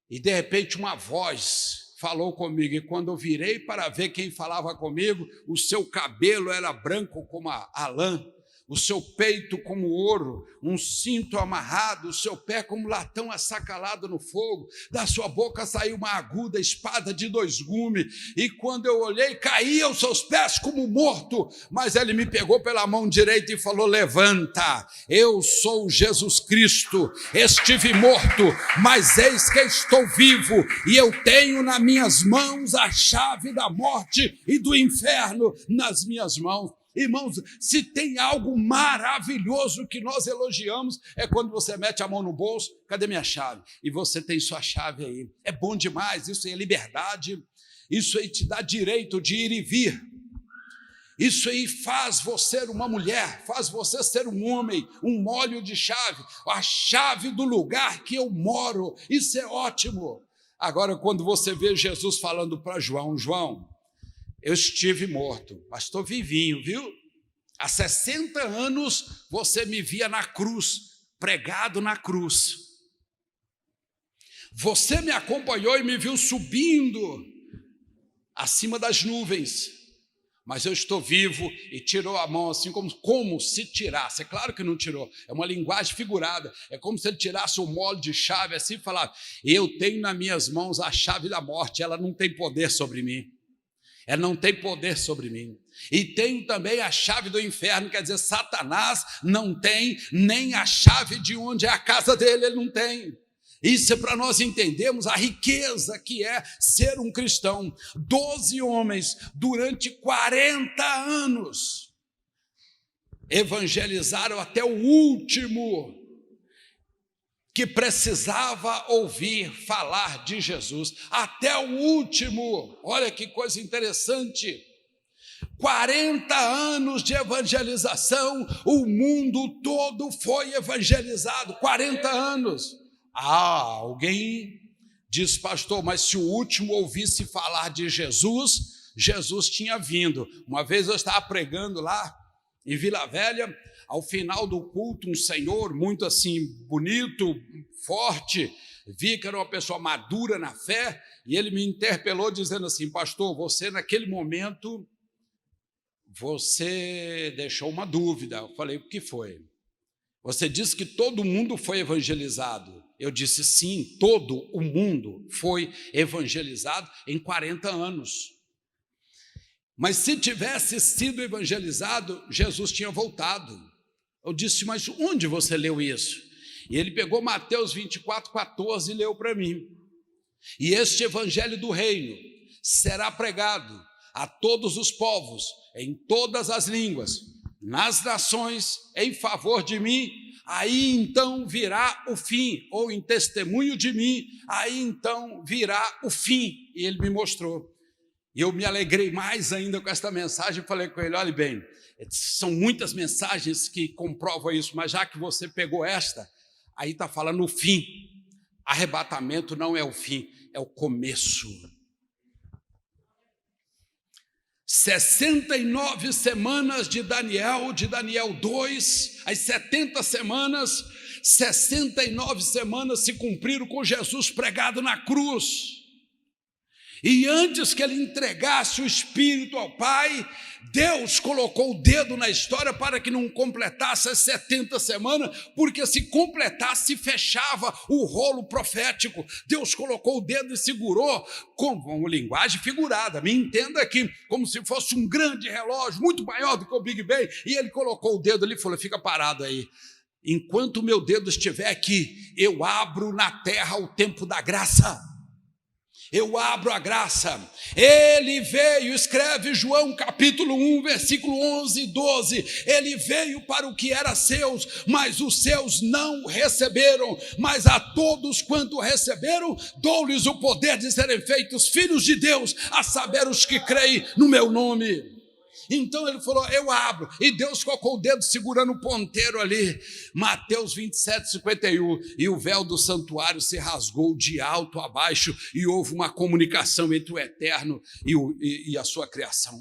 [SPEAKER 1] e de repente uma voz falou comigo, e quando eu virei para ver quem falava comigo, o seu cabelo era branco como a lã, o seu peito como ouro, um cinto amarrado, o seu pé como latão assacalado no fogo, da sua boca saiu uma aguda espada de 2 gumes, e quando eu olhei, caía aos seus pés como morto, mas ele me pegou pela mão direita e falou: levanta, eu sou Jesus Cristo, estive morto, mas eis que estou vivo, e eu tenho nas minhas mãos a chave da morte e do inferno nas minhas mãos. Irmãos, se tem algo maravilhoso que nós elogiamos, é quando você mete a mão no bolso: cadê minha chave? E você tem sua chave aí. É bom demais, isso aí é liberdade, isso aí te dá direito de ir e vir. Isso aí faz você uma mulher, faz você ser um homem, um molho de chave, a chave do lugar que eu moro. Isso é ótimo. Agora, quando você vê Jesus falando para João: João, eu estive morto, mas estou vivinho, viu? Há 60 anos você me via na cruz, pregado na cruz. Você me acompanhou e me viu subindo acima das nuvens, mas eu estou vivo. E tirou a mão assim como se tirasse. É claro que não tirou, é uma linguagem figurada. É como se ele tirasse um molho de chave assim e falasse: eu tenho nas minhas mãos a chave da morte, ela não tem poder sobre mim. Ela não tem poder sobre mim. E tenho também a chave do inferno, quer dizer, Satanás não tem, nem a chave de onde é a casa dele, ele não tem. Isso é para nós entendermos a riqueza que é ser um cristão. 12 homens, durante 40 anos, evangelizaram até o último que precisava ouvir falar de Jesus, até o último. Olha que coisa interessante, 40 anos de evangelização, o mundo todo foi evangelizado, 40 anos. Alguém diz: pastor, mas se o último ouvisse falar de Jesus, Jesus tinha vindo. Uma vez eu estava pregando lá em Vila Velha, ao final do culto, um senhor muito assim, bonito, forte, vi que era uma pessoa madura na fé, e ele me interpelou dizendo assim: pastor, você naquele momento, você deixou uma dúvida. Eu falei: o que foi? Você disse que todo mundo foi evangelizado. Eu disse: sim, todo o mundo foi evangelizado em 40 anos. Mas se tivesse sido evangelizado, Jesus tinha voltado. Eu disse: mas onde você leu isso? E ele pegou Mateus 24:14 e leu para mim: e este evangelho do reino será pregado a todos os povos, em todas as línguas, nas nações, em favor de mim, aí então virá o fim, ou em testemunho de mim, aí então virá o fim. E ele me mostrou. E eu me alegrei mais ainda com esta mensagem. Falei com ele: olhe bem, são muitas mensagens que comprovam isso, mas já que você pegou esta, aí está falando o fim. Arrebatamento não é o fim, é o começo. 69 semanas de Daniel 2, as 70 semanas, 69 semanas se cumpriram com Jesus pregado na cruz. E antes que ele entregasse o Espírito ao Pai, Deus colocou o dedo na história para que não completasse as 70 semanas, porque se completasse, se fechava o rolo profético. Deus colocou o dedo e segurou, com uma linguagem figurada, me entenda aqui, como se fosse um grande relógio, muito maior do que o Big Bang, e ele colocou o dedo ali e falou: fica parado aí. Enquanto o meu dedo estiver aqui, eu abro na terra o tempo da graça. Eu abro a graça. Ele veio, escreve João capítulo 1, versículo 11 e 12. Ele veio para o que era seus, mas os seus não receberam. Mas a todos quanto receberam, dou-lhes o poder de serem feitos filhos de Deus, a saber, os que creem no meu nome. Então ele falou: eu abro. E Deus colocou o dedo segurando o ponteiro ali. Mateus 27:51. E o véu do santuário se rasgou de alto a baixo, e houve uma comunicação entre o eterno e a sua criação.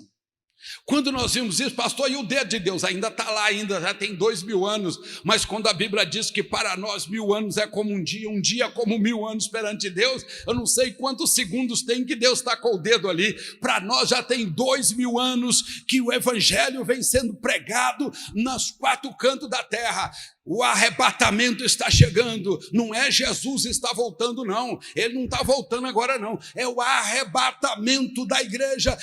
[SPEAKER 1] Quando nós vimos isso, pastor, e o dedo de Deus ainda está lá, ainda já tem 2000 anos, mas quando a Bíblia diz que para nós 1000 anos é como um dia como 1000 anos perante Deus, eu não sei quantos segundos tem que Deus está com o dedo ali. Para nós já tem 2000 anos que o evangelho vem sendo pregado nos 4 cantos da terra. O arrebatamento está chegando, não é Jesus está voltando não, ele não está voltando agora não, é o arrebatamento da igreja.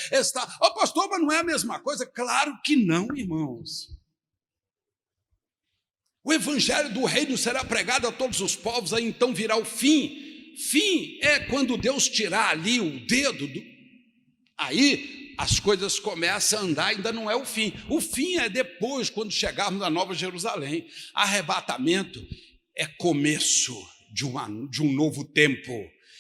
[SPEAKER 1] Pastor, mas não é a mesma coisa? Claro que não, irmãos. O evangelho do reino será pregado a todos os povos, aí então virá o fim. Fim é quando Deus tirar ali o dedo, aí as coisas começam a andar, ainda não é o fim. O fim é depois, quando chegarmos na Nova Jerusalém. Arrebatamento é começo de um novo tempo.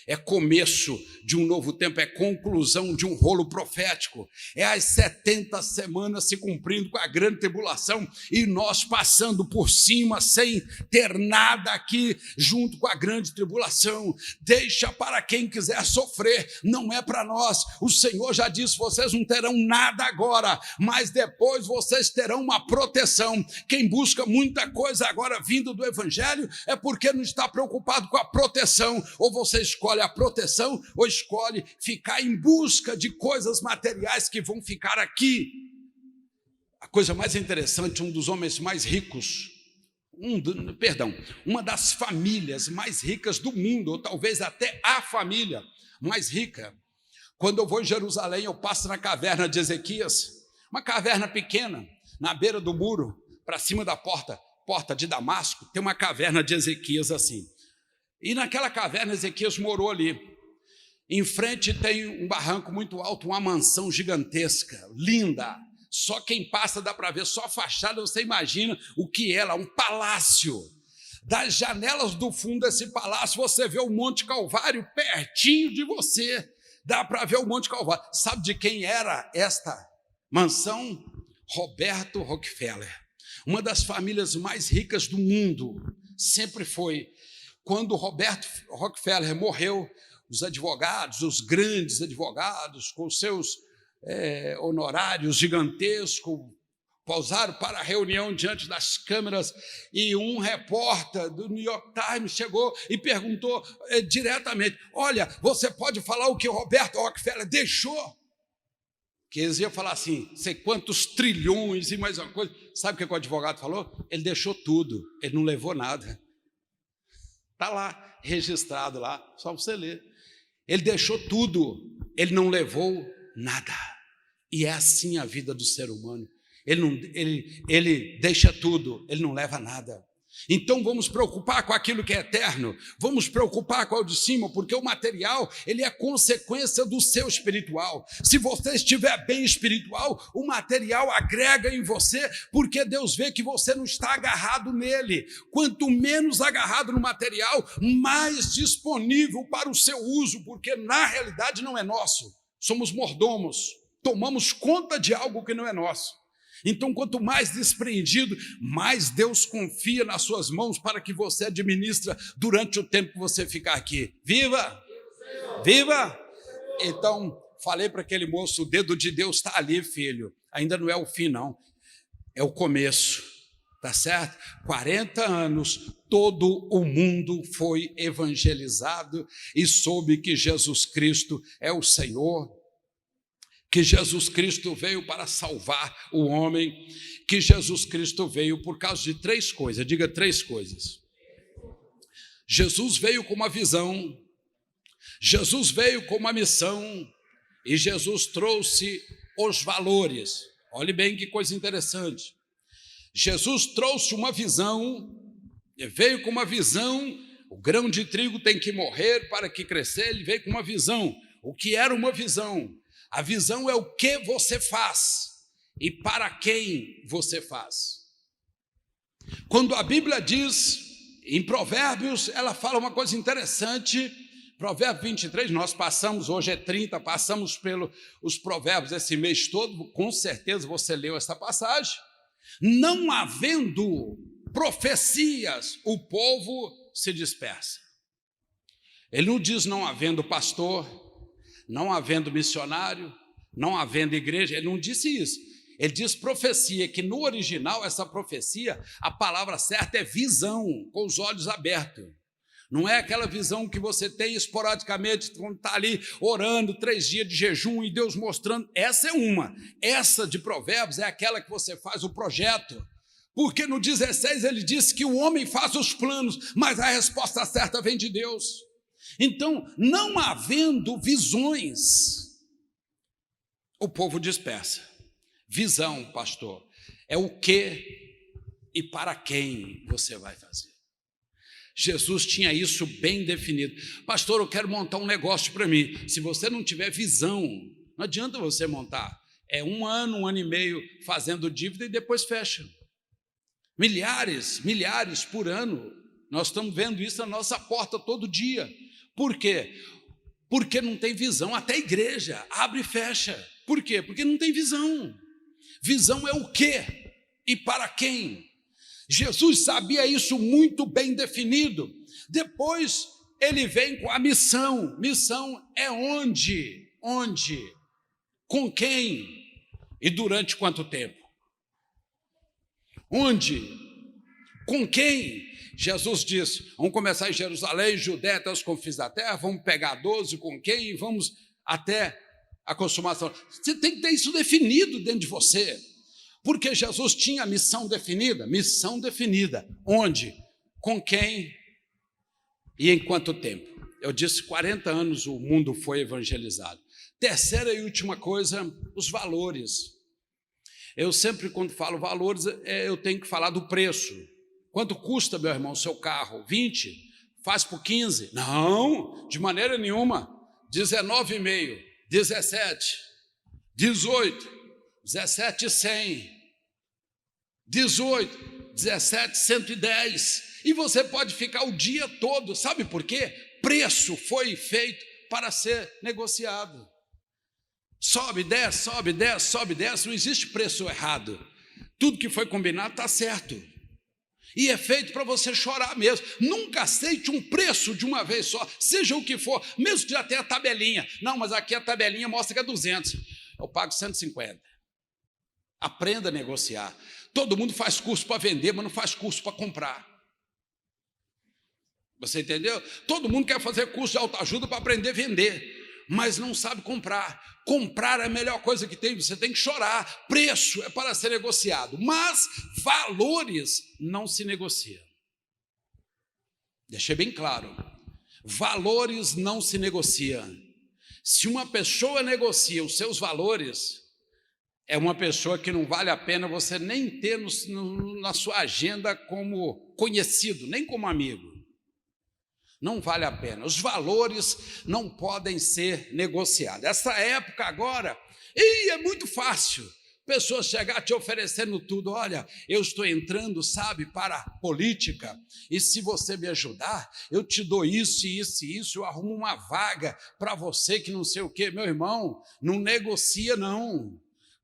[SPEAKER 1] É começo de um novo tempo, é conclusão de um rolo profético. É as 70 semanas se cumprindo com a grande tribulação e nós passando por cima sem ter nada aqui junto com a grande tribulação. Deixa para quem quiser sofrer, não é para nós. O Senhor já disse, vocês não terão nada agora, mas depois vocês terão uma proteção. Quem busca muita coisa agora vindo do Evangelho é porque não está preocupado com a proteção. Ou você escolhe a proteção ou escolhe ficar em busca de coisas materiais que vão ficar aqui. A coisa mais interessante, um dos homens mais ricos, uma das famílias mais ricas do mundo, ou talvez até a família mais rica. Quando eu vou em Jerusalém, eu passo na caverna de Ezequias, uma caverna pequena, na beira do muro, para cima da porta de Damasco, tem uma caverna de Ezequias assim. E naquela caverna, Ezequias morou ali. Em frente tem um barranco muito alto, uma mansão gigantesca, linda. Só quem passa dá para ver, só a fachada, você imagina o que é lá, um palácio. Das janelas do fundo desse palácio, você vê o Monte Calvário pertinho de você. Dá para ver o Monte Calvário. Sabe de quem era esta mansão? Roberto Rockefeller. Uma das famílias mais ricas do mundo. Sempre foi. Quando Roberto Rockefeller morreu, os advogados, os grandes advogados, com seus honorários gigantescos, pausaram para a reunião diante das câmeras e um repórter do New York Times chegou e perguntou diretamente, olha, você pode falar o que o Roberto Rockefeller deixou? Que eles iam falar assim, sei quantos trilhões e mais uma coisa. Sabe o que o advogado falou? Ele deixou tudo, ele não levou nada. Está lá, registrado lá, só você ler. Ele deixou tudo, ele não levou nada. E é assim a vida do ser humano. Ele deixa tudo, ele não leva nada. Então vamos preocupar com aquilo que é eterno, vamos preocupar com o de cima, porque o material, ele é consequência do seu espiritual. Se você estiver bem espiritual, o material agrega em você, porque Deus vê que você não está agarrado nele. Quanto menos agarrado no material, mais disponível para o seu uso, porque na realidade não é nosso, somos mordomos, tomamos conta de algo que não é nosso. Então, quanto mais despreendido, mais Deus confia nas suas mãos para que você administra durante o tempo que você ficar aqui. Viva! Viva! Então, falei para aquele moço, o dedo de Deus está ali, filho. Ainda não é o fim, não. É o começo, tá certo? 40 anos, todo o mundo foi evangelizado e soube que Jesus Cristo é o Senhor, que Jesus Cristo veio para salvar o homem, que Jesus Cristo veio por causa de 3 coisas, diga 3 coisas. Jesus veio com uma visão, Jesus veio com uma missão e Jesus trouxe os valores. Olhe bem que coisa interessante. Jesus trouxe uma visão, veio com uma visão, o grão de trigo tem que morrer para que crescer, ele veio com uma visão. O que era uma visão? A visão é o que você faz e para quem você faz. Quando a Bíblia diz, em Provérbios, ela fala uma coisa interessante. Provérbio 23, nós passamos, hoje é 30, passamos pelos provérbios esse mês todo, com certeza você leu essa passagem. Não havendo profecias, o povo se dispersa. Ele não diz não havendo pastor, não havendo missionário, não havendo igreja, ele não disse isso. Ele diz profecia, que no original, essa profecia, a palavra certa é visão, com os olhos abertos. Não é aquela visão que você tem esporadicamente, quando está ali orando 3 dias de jejum e Deus mostrando. Essa é uma. Essa de Provérbios é aquela que você faz o projeto. Porque no 16 ele disse que o homem faz os planos, mas a resposta certa vem de Deus. Então, não havendo visões, o povo dispersa. Visão, pastor, é o que e para quem você vai fazer. Jesus tinha isso bem definido. Pastor, eu quero montar um negócio para mim. Se você não tiver visão, não adianta você montar. É 1 ano, 1 ano e meio fazendo dívida e depois fecha. Milhares por ano. Nós estamos vendo isso na nossa porta todo dia. Por quê? Porque não tem visão. Até a igreja abre e fecha. Por quê? Porque não tem visão. Visão é o quê e para quem? Jesus sabia isso muito bem definido. Depois ele vem com a missão. Missão é onde, com quem e durante quanto tempo? Onde, com quem? Jesus disse, vamos começar em Jerusalém, Judéia até os confins da terra, vamos pegar 12, com quem? E vamos até a consumação. Você tem que ter isso definido dentro de você. Porque Jesus tinha a missão definida. Onde? Com quem? E em quanto tempo? Eu disse, 40 anos o mundo foi evangelizado. Terceira e última coisa, os valores. Eu sempre, quando falo valores, eu tenho que falar do preço. Quanto custa, meu irmão, o seu carro? 20? Faz por 15? Não, de maneira nenhuma. 19,5, 17, 18, 17,100, 18, 17, 110. E você pode ficar o dia todo. Sabe por quê? Preço foi feito para ser negociado. Sobe, desce, sobe, desce, sobe, desce. Não existe preço errado. Tudo que foi combinado está certo. E é feito para você chorar mesmo. Nunca aceite um preço de uma vez só, seja o que for, mesmo que já tenha a tabelinha. Não, mas aqui a tabelinha mostra que é 200. Eu pago 150. Aprenda a negociar. Todo mundo faz curso para vender, mas não faz curso para comprar. Você entendeu? Todo mundo quer fazer curso de autoajuda para aprender a vender, mas não sabe comprar. Comprar é a melhor coisa que tem, você tem que chorar. Preço é para ser negociado, mas valores não se negociam. Deixei bem claro. Valores não se negociam. Se uma pessoa negocia os seus valores, é uma pessoa que não vale a pena você nem ter na sua agenda como conhecido, nem como amigo. Não vale a pena. Os valores não podem ser negociados. Essa época agora, é muito fácil. Pessoas chegar te oferecendo tudo. Olha, eu estou entrando, sabe, para a política, e se você me ajudar, eu te dou isso, isso e isso, eu arrumo uma vaga para você que não sei o quê. Meu irmão, não negocia não.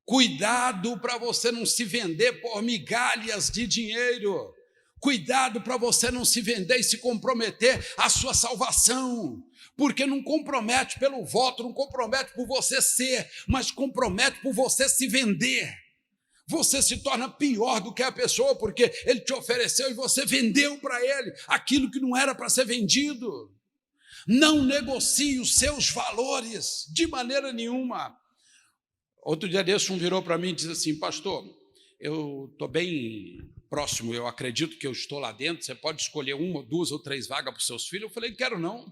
[SPEAKER 1] Cuidado para você não se vender por migalhas de dinheiro. Cuidado para você não se vender e se comprometer a sua salvação, porque não compromete pelo voto, não compromete por você ser, mas compromete por você se vender. Você se torna pior do que a pessoa, porque ele te ofereceu e você vendeu para ele aquilo que não era para ser vendido. Não negocie os seus valores de maneira nenhuma. Outro dia desse, um virou para mim e disse assim: pastor, eu estou bem próximo, eu acredito que eu estou lá dentro, você pode escolher 1, 2 ou 3 vagas para os seus filhos. Eu falei: quero não.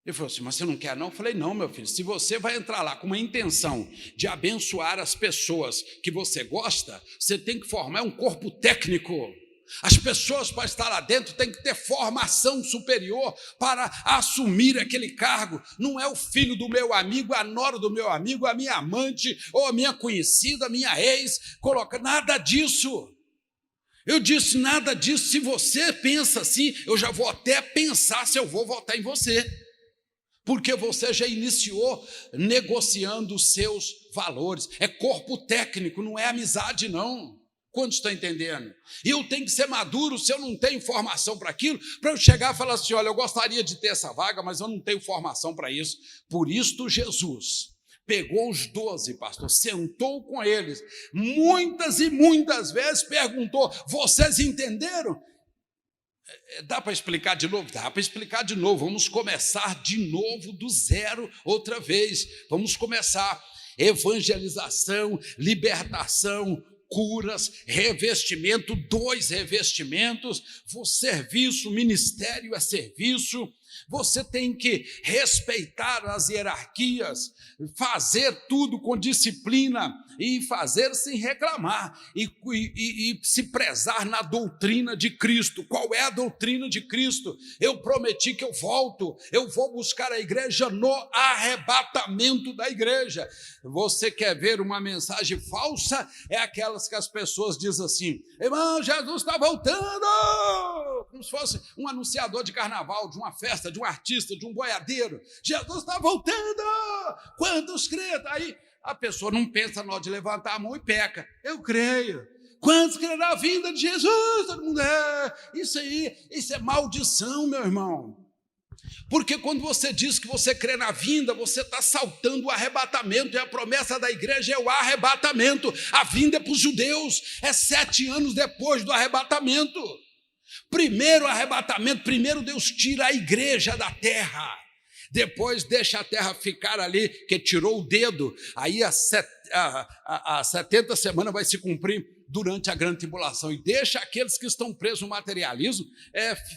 [SPEAKER 1] Ele falou assim: mas você não quer não? Eu falei: não, meu filho, se você vai entrar lá com uma intenção de abençoar as pessoas que você gosta, você tem que formar um corpo técnico. As pessoas para estar lá dentro têm que ter formação superior para assumir aquele cargo. Não é o filho do meu amigo, a nora do meu amigo, a minha amante, ou a minha conhecida, a minha ex, nada disso. Eu disse: nada disso. Se você pensa assim, eu já vou até pensar se eu vou votar em você, porque você já iniciou negociando os seus valores. É corpo técnico, não é amizade não. Quantos estão entendendo? E eu tenho que ser maduro. Se eu não tenho formação para aquilo, para eu chegar e falar assim: olha, eu gostaria de ter essa vaga, mas eu não tenho formação para isso. Por isto Jesus, Pegou os 12, pastor, sentou com eles, muitas e muitas vezes perguntou: vocês entenderam? Dá para explicar de novo? Dá para explicar de novo. Vamos começar de novo do zero outra vez. Vamos começar. Evangelização, libertação, curas, revestimento, 2 revestimentos, serviço, ministério é serviço. Você tem que respeitar as hierarquias, fazer tudo com disciplina e fazer sem reclamar e se prezar na doutrina de Cristo. Qual é a doutrina de Cristo? Eu prometi que eu vou buscar a igreja no arrebatamento da igreja. Você quer ver uma mensagem falsa? É aquelas que as pessoas dizem assim: irmão, Jesus está voltando, como se fosse um anunciador de carnaval, de uma festa, de um artista, de um boiadeiro. Jesus está voltando, quantos creem? Aí a pessoa não pensa na hora de levantar a mão e peca. Eu creio. Quantos creem na vinda de Jesus? Todo mundo isso é maldição, meu irmão. Porque quando você diz que você crê na vinda, você está saltando o arrebatamento, e a promessa da igreja é o arrebatamento. A vinda é para os judeus, é 7 anos depois do arrebatamento. Primeiro arrebatamento, primeiro Deus tira a igreja da terra, depois deixa a terra ficar ali, que tirou o dedo, aí as 70 semanas vai se cumprir durante a grande tribulação, e deixa aqueles que estão presos no materialismo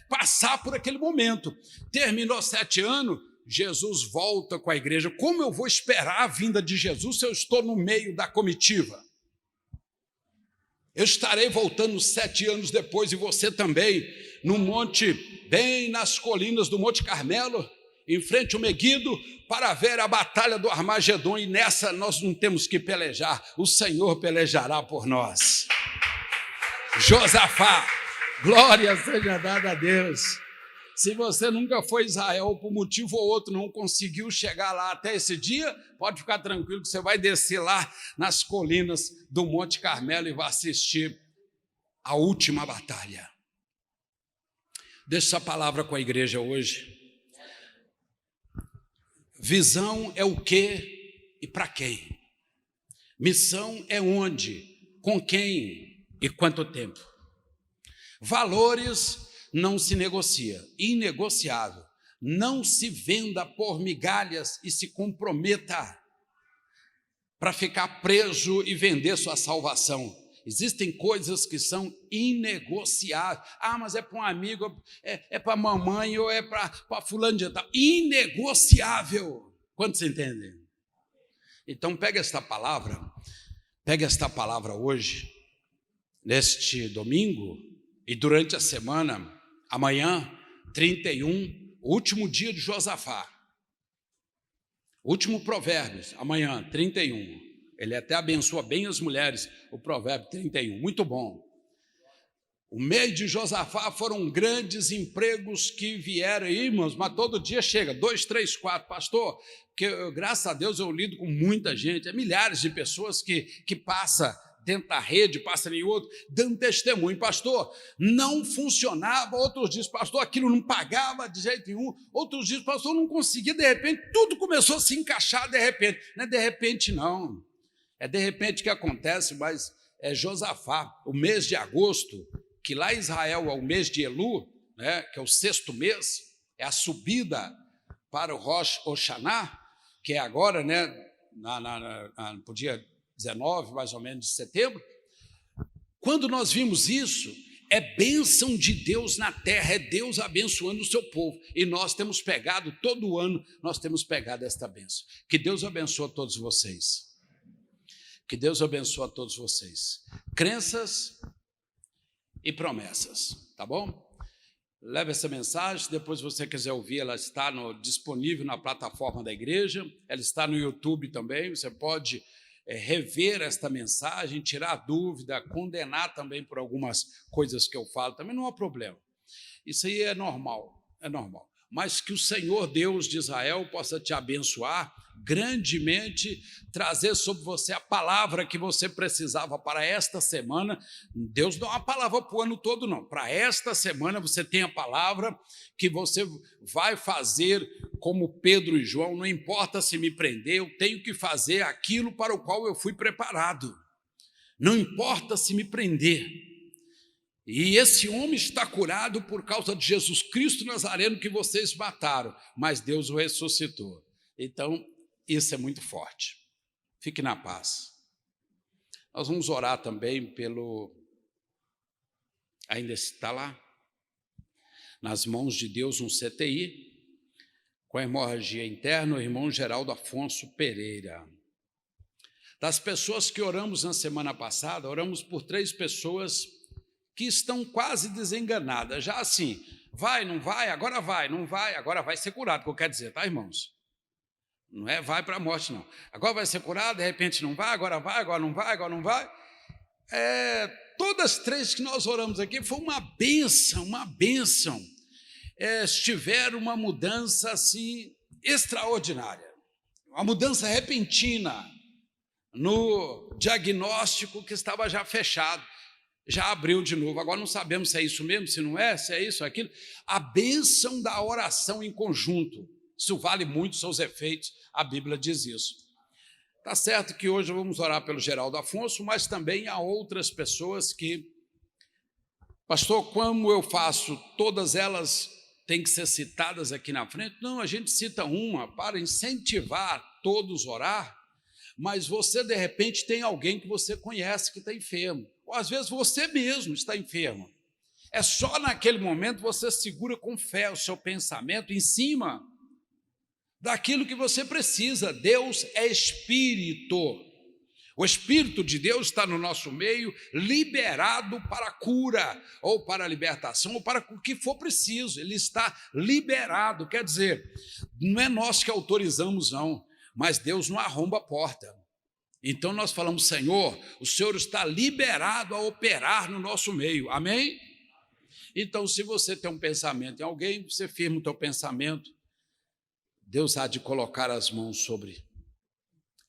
[SPEAKER 1] passar por aquele momento. Terminou 7 anos, Jesus volta com a igreja. Como eu vou esperar a vinda de Jesus se eu estou no meio da comitiva? Eu estarei voltando 7 anos depois, e você também, no monte, bem nas colinas do Monte Carmelo, em frente ao Meguido, para ver a batalha do Armagedon, e nessa nós não temos que pelejar, o Senhor pelejará por nós. Josafá, glória seja dada a Deus. Se você nunca foi a Israel, por motivo ou outro não conseguiu chegar lá até esse dia, pode ficar tranquilo que você vai descer lá nas colinas do Monte Carmelo e vai assistir a última batalha. Deixa essa palavra com a igreja hoje. Visão é o que e para quem. Missão é onde, com quem e quanto tempo. Valores não se negocia, inegociável. Não se venda por migalhas e se comprometa para ficar preso e vender sua salvação. Existem coisas que são inegociáveis. Mas é para um amigo, é para a mamãe ou é para fulano de tal. Inegociável. Quantos entendem? Então pega esta palavra hoje, neste domingo, e durante a semana, amanhã, 31, último dia de Josafá. Último Provérbios, amanhã, 31. Ele até abençoa bem as mulheres, o provérbio 31, muito bom. O mês de Josafá foram grandes empregos que vieram aí, irmãos, mas todo dia chega, 2, 3, 4, pastor, que graças a Deus eu lido com muita gente, milhares de pessoas que passam dentro da rede, passam em outro, dando testemunho, pastor, não funcionava, outros dias, pastor, aquilo não pagava de jeito nenhum, outros dias, pastor, não conseguia, de repente, tudo começou a se encaixar de repente, não é de repente não, é de repente que acontece, mas é Josafá, o mês de agosto, que lá em Israel é o mês de Elu, né, que é o 6º mês, é a subida para o Rosh Hashanah, que é agora, né, no dia 19, mais ou menos, de setembro. Quando nós vimos isso, é bênção de Deus na terra, é Deus abençoando o seu povo, e nós temos pegado, todo ano, nós temos pegado esta bênção. Que Deus abençoe a todos vocês. Que Deus abençoe a todos vocês. Crenças e promessas, tá bom? Leve essa mensagem, depois se você quiser ouvir, ela está disponível na plataforma da igreja, ela está no YouTube também, você pode rever esta mensagem, tirar dúvida, condenar também por algumas coisas que eu falo, também não há problema. Isso aí é normal, Mas que o Senhor Deus de Israel possa te abençoar grandemente, trazer sobre você a palavra que você precisava para esta semana. Deus não dá uma palavra para o ano todo, não. Para esta semana você tem a palavra que você vai fazer como Pedro e João, não importa se me prender, eu tenho que fazer aquilo para o qual eu fui preparado. Não importa se me prender. E esse homem está curado por causa de Jesus Cristo Nazareno que vocês mataram, mas Deus o ressuscitou. Então, isso é muito forte. Fique na paz. Nós vamos orar também pelo... Ainda está lá? Nas mãos de Deus, um CTI, com a hemorragia interna, o irmão Geraldo Afonso Pereira. Das pessoas que oramos na semana passada, oramos por 3 pessoas que estão quase desenganadas, já assim, vai, não vai, não vai, agora vai ser curado, que eu quero dizer, tá, irmãos? Não é vai para a morte, não. Agora vai ser curado, de repente não vai, agora não vai, agora não vai. Todas as 3 que nós oramos aqui foi uma bênção, tiveram uma mudança assim extraordinária, uma mudança repentina no diagnóstico que estava já fechado, já abriu de novo. Agora não sabemos se é isso mesmo, se não é, se é isso, aquilo. A bênção da oração em conjunto, isso vale muito seus efeitos, a Bíblia diz isso. Tá certo que hoje vamos orar pelo Geraldo Afonso, mas também há outras pessoas que, pastor, como eu faço? Todas elas têm que ser citadas aqui na frente? Não, a gente cita uma para incentivar todos a orar, mas você, de repente, tem alguém que você conhece que está enfermo, ou às vezes você mesmo está enfermo. É só naquele momento você segura com fé o seu pensamento em cima daquilo que você precisa. Deus é Espírito. O Espírito de Deus está no nosso meio, liberado para a cura, ou para a libertação, ou para o que for preciso. Ele está liberado, quer dizer, não é nós que autorizamos, não, mas Deus não arromba a porta. Então nós falamos, Senhor, o Senhor está liberado a operar no nosso meio, amém? Então, se você tem um pensamento em alguém, você firma o teu pensamento, Deus há de colocar as mãos sobre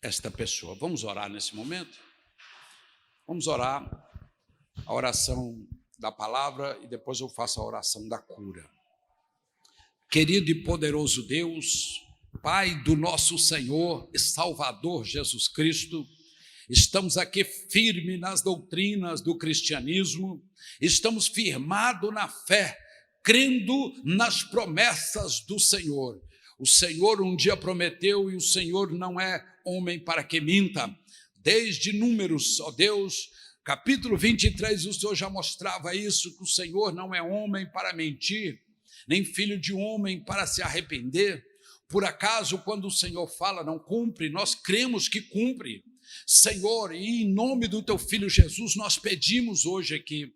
[SPEAKER 1] esta pessoa. Vamos orar nesse momento? Vamos orar a oração da palavra e depois eu faço a oração da cura. Querido e poderoso Deus, Pai do nosso Senhor e Salvador Jesus Cristo, estamos aqui firmes nas doutrinas do cristianismo, estamos firmados na fé, crendo nas promessas do Senhor. O Senhor um dia prometeu e o Senhor não é homem para que minta. Desde Números, ó Deus, capítulo 23, o Senhor já mostrava isso, que o Senhor não é homem para mentir, nem filho de homem para se arrepender. Por acaso, quando o Senhor fala, não cumpre? Nós cremos que cumpre. Senhor, e em nome do teu Filho Jesus, nós pedimos hoje aqui,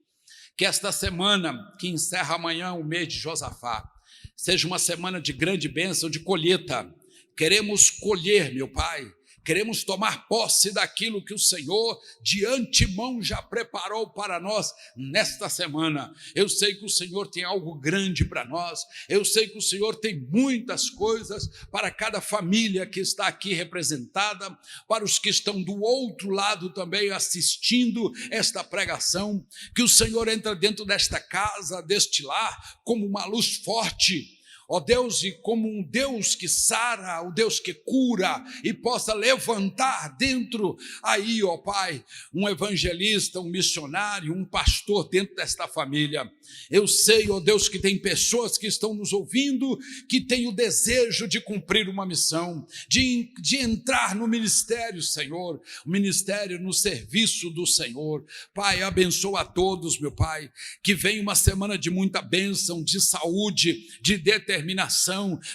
[SPEAKER 1] que esta semana, que encerra amanhã o mês de Josafá, seja uma semana de grande bênção, de colheita. Queremos colher, meu Pai, queremos tomar posse daquilo que o Senhor de antemão já preparou para nós nesta semana. Eu sei que o Senhor tem algo grande para nós, eu sei que o Senhor tem muitas coisas para cada família que está aqui representada, para os que estão do outro lado também assistindo esta pregação, que o Senhor entra dentro desta casa, deste lar, como uma luz forte, ó Deus, e como um Deus que sara, o Deus que cura, e possa levantar dentro aí, ó Pai, um evangelista, um missionário, um pastor dentro desta família. Eu sei, ó Deus, que tem pessoas que estão nos ouvindo, que têm o desejo de cumprir uma missão, de entrar no ministério, Senhor, o ministério no serviço do Senhor. Pai, abençoa a todos, meu Pai, que venha uma semana de muita bênção, de saúde, de determinação,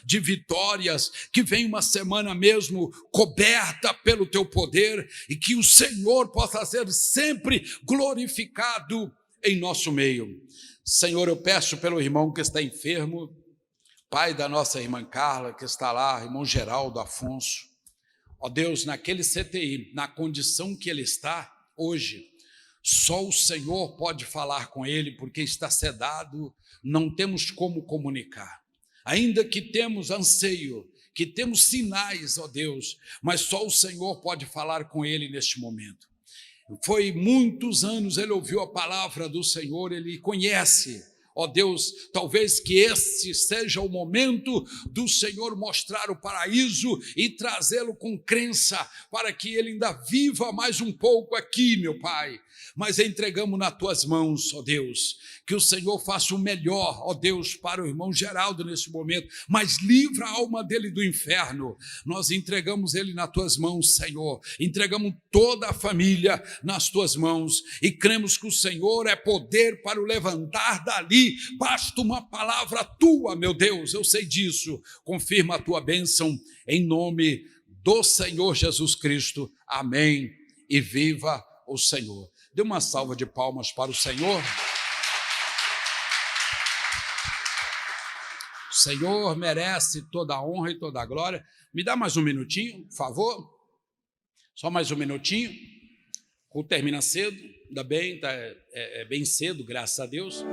[SPEAKER 1] de vitórias, que venha uma semana mesmo coberta pelo teu poder e que o Senhor possa ser sempre glorificado em nosso meio. Senhor, eu peço pelo irmão que está enfermo, pai da nossa irmã Carla, que está lá, irmão Geraldo Afonso, ó Deus, naquele CTI, na condição que ele está hoje, só o Senhor pode falar com ele, porque está sedado, não temos como comunicar. Ainda que temos anseio, que temos sinais, ó Deus, mas só o Senhor pode falar com ele neste momento. Foi muitos anos, ele ouviu a palavra do Senhor, ele conhece, Ó Deus, talvez que este seja o momento do Senhor mostrar o paraíso e trazê-lo com crença, para que ele ainda viva mais um pouco aqui, meu Pai. Mas entregamos nas tuas mãos, ó Deus, que o Senhor faça o melhor, ó Deus, para o irmão Geraldo nesse momento, mas livra a alma dele do inferno. Nós entregamos ele nas tuas mãos, Senhor, entregamos toda a família nas tuas mãos e cremos que o Senhor é poder para o levantar dali. Basta uma palavra tua, meu Deus, eu sei disso. Confirma a tua bênção em nome do Senhor Jesus Cristo. Amém. E viva o Senhor. Dê uma salva de palmas para o Senhor. O Senhor merece toda a honra e toda a glória. Me dá mais um minutinho, por favor. Só mais um minutinho. O culto termina cedo, ainda bem, é bem cedo, graças a Deus.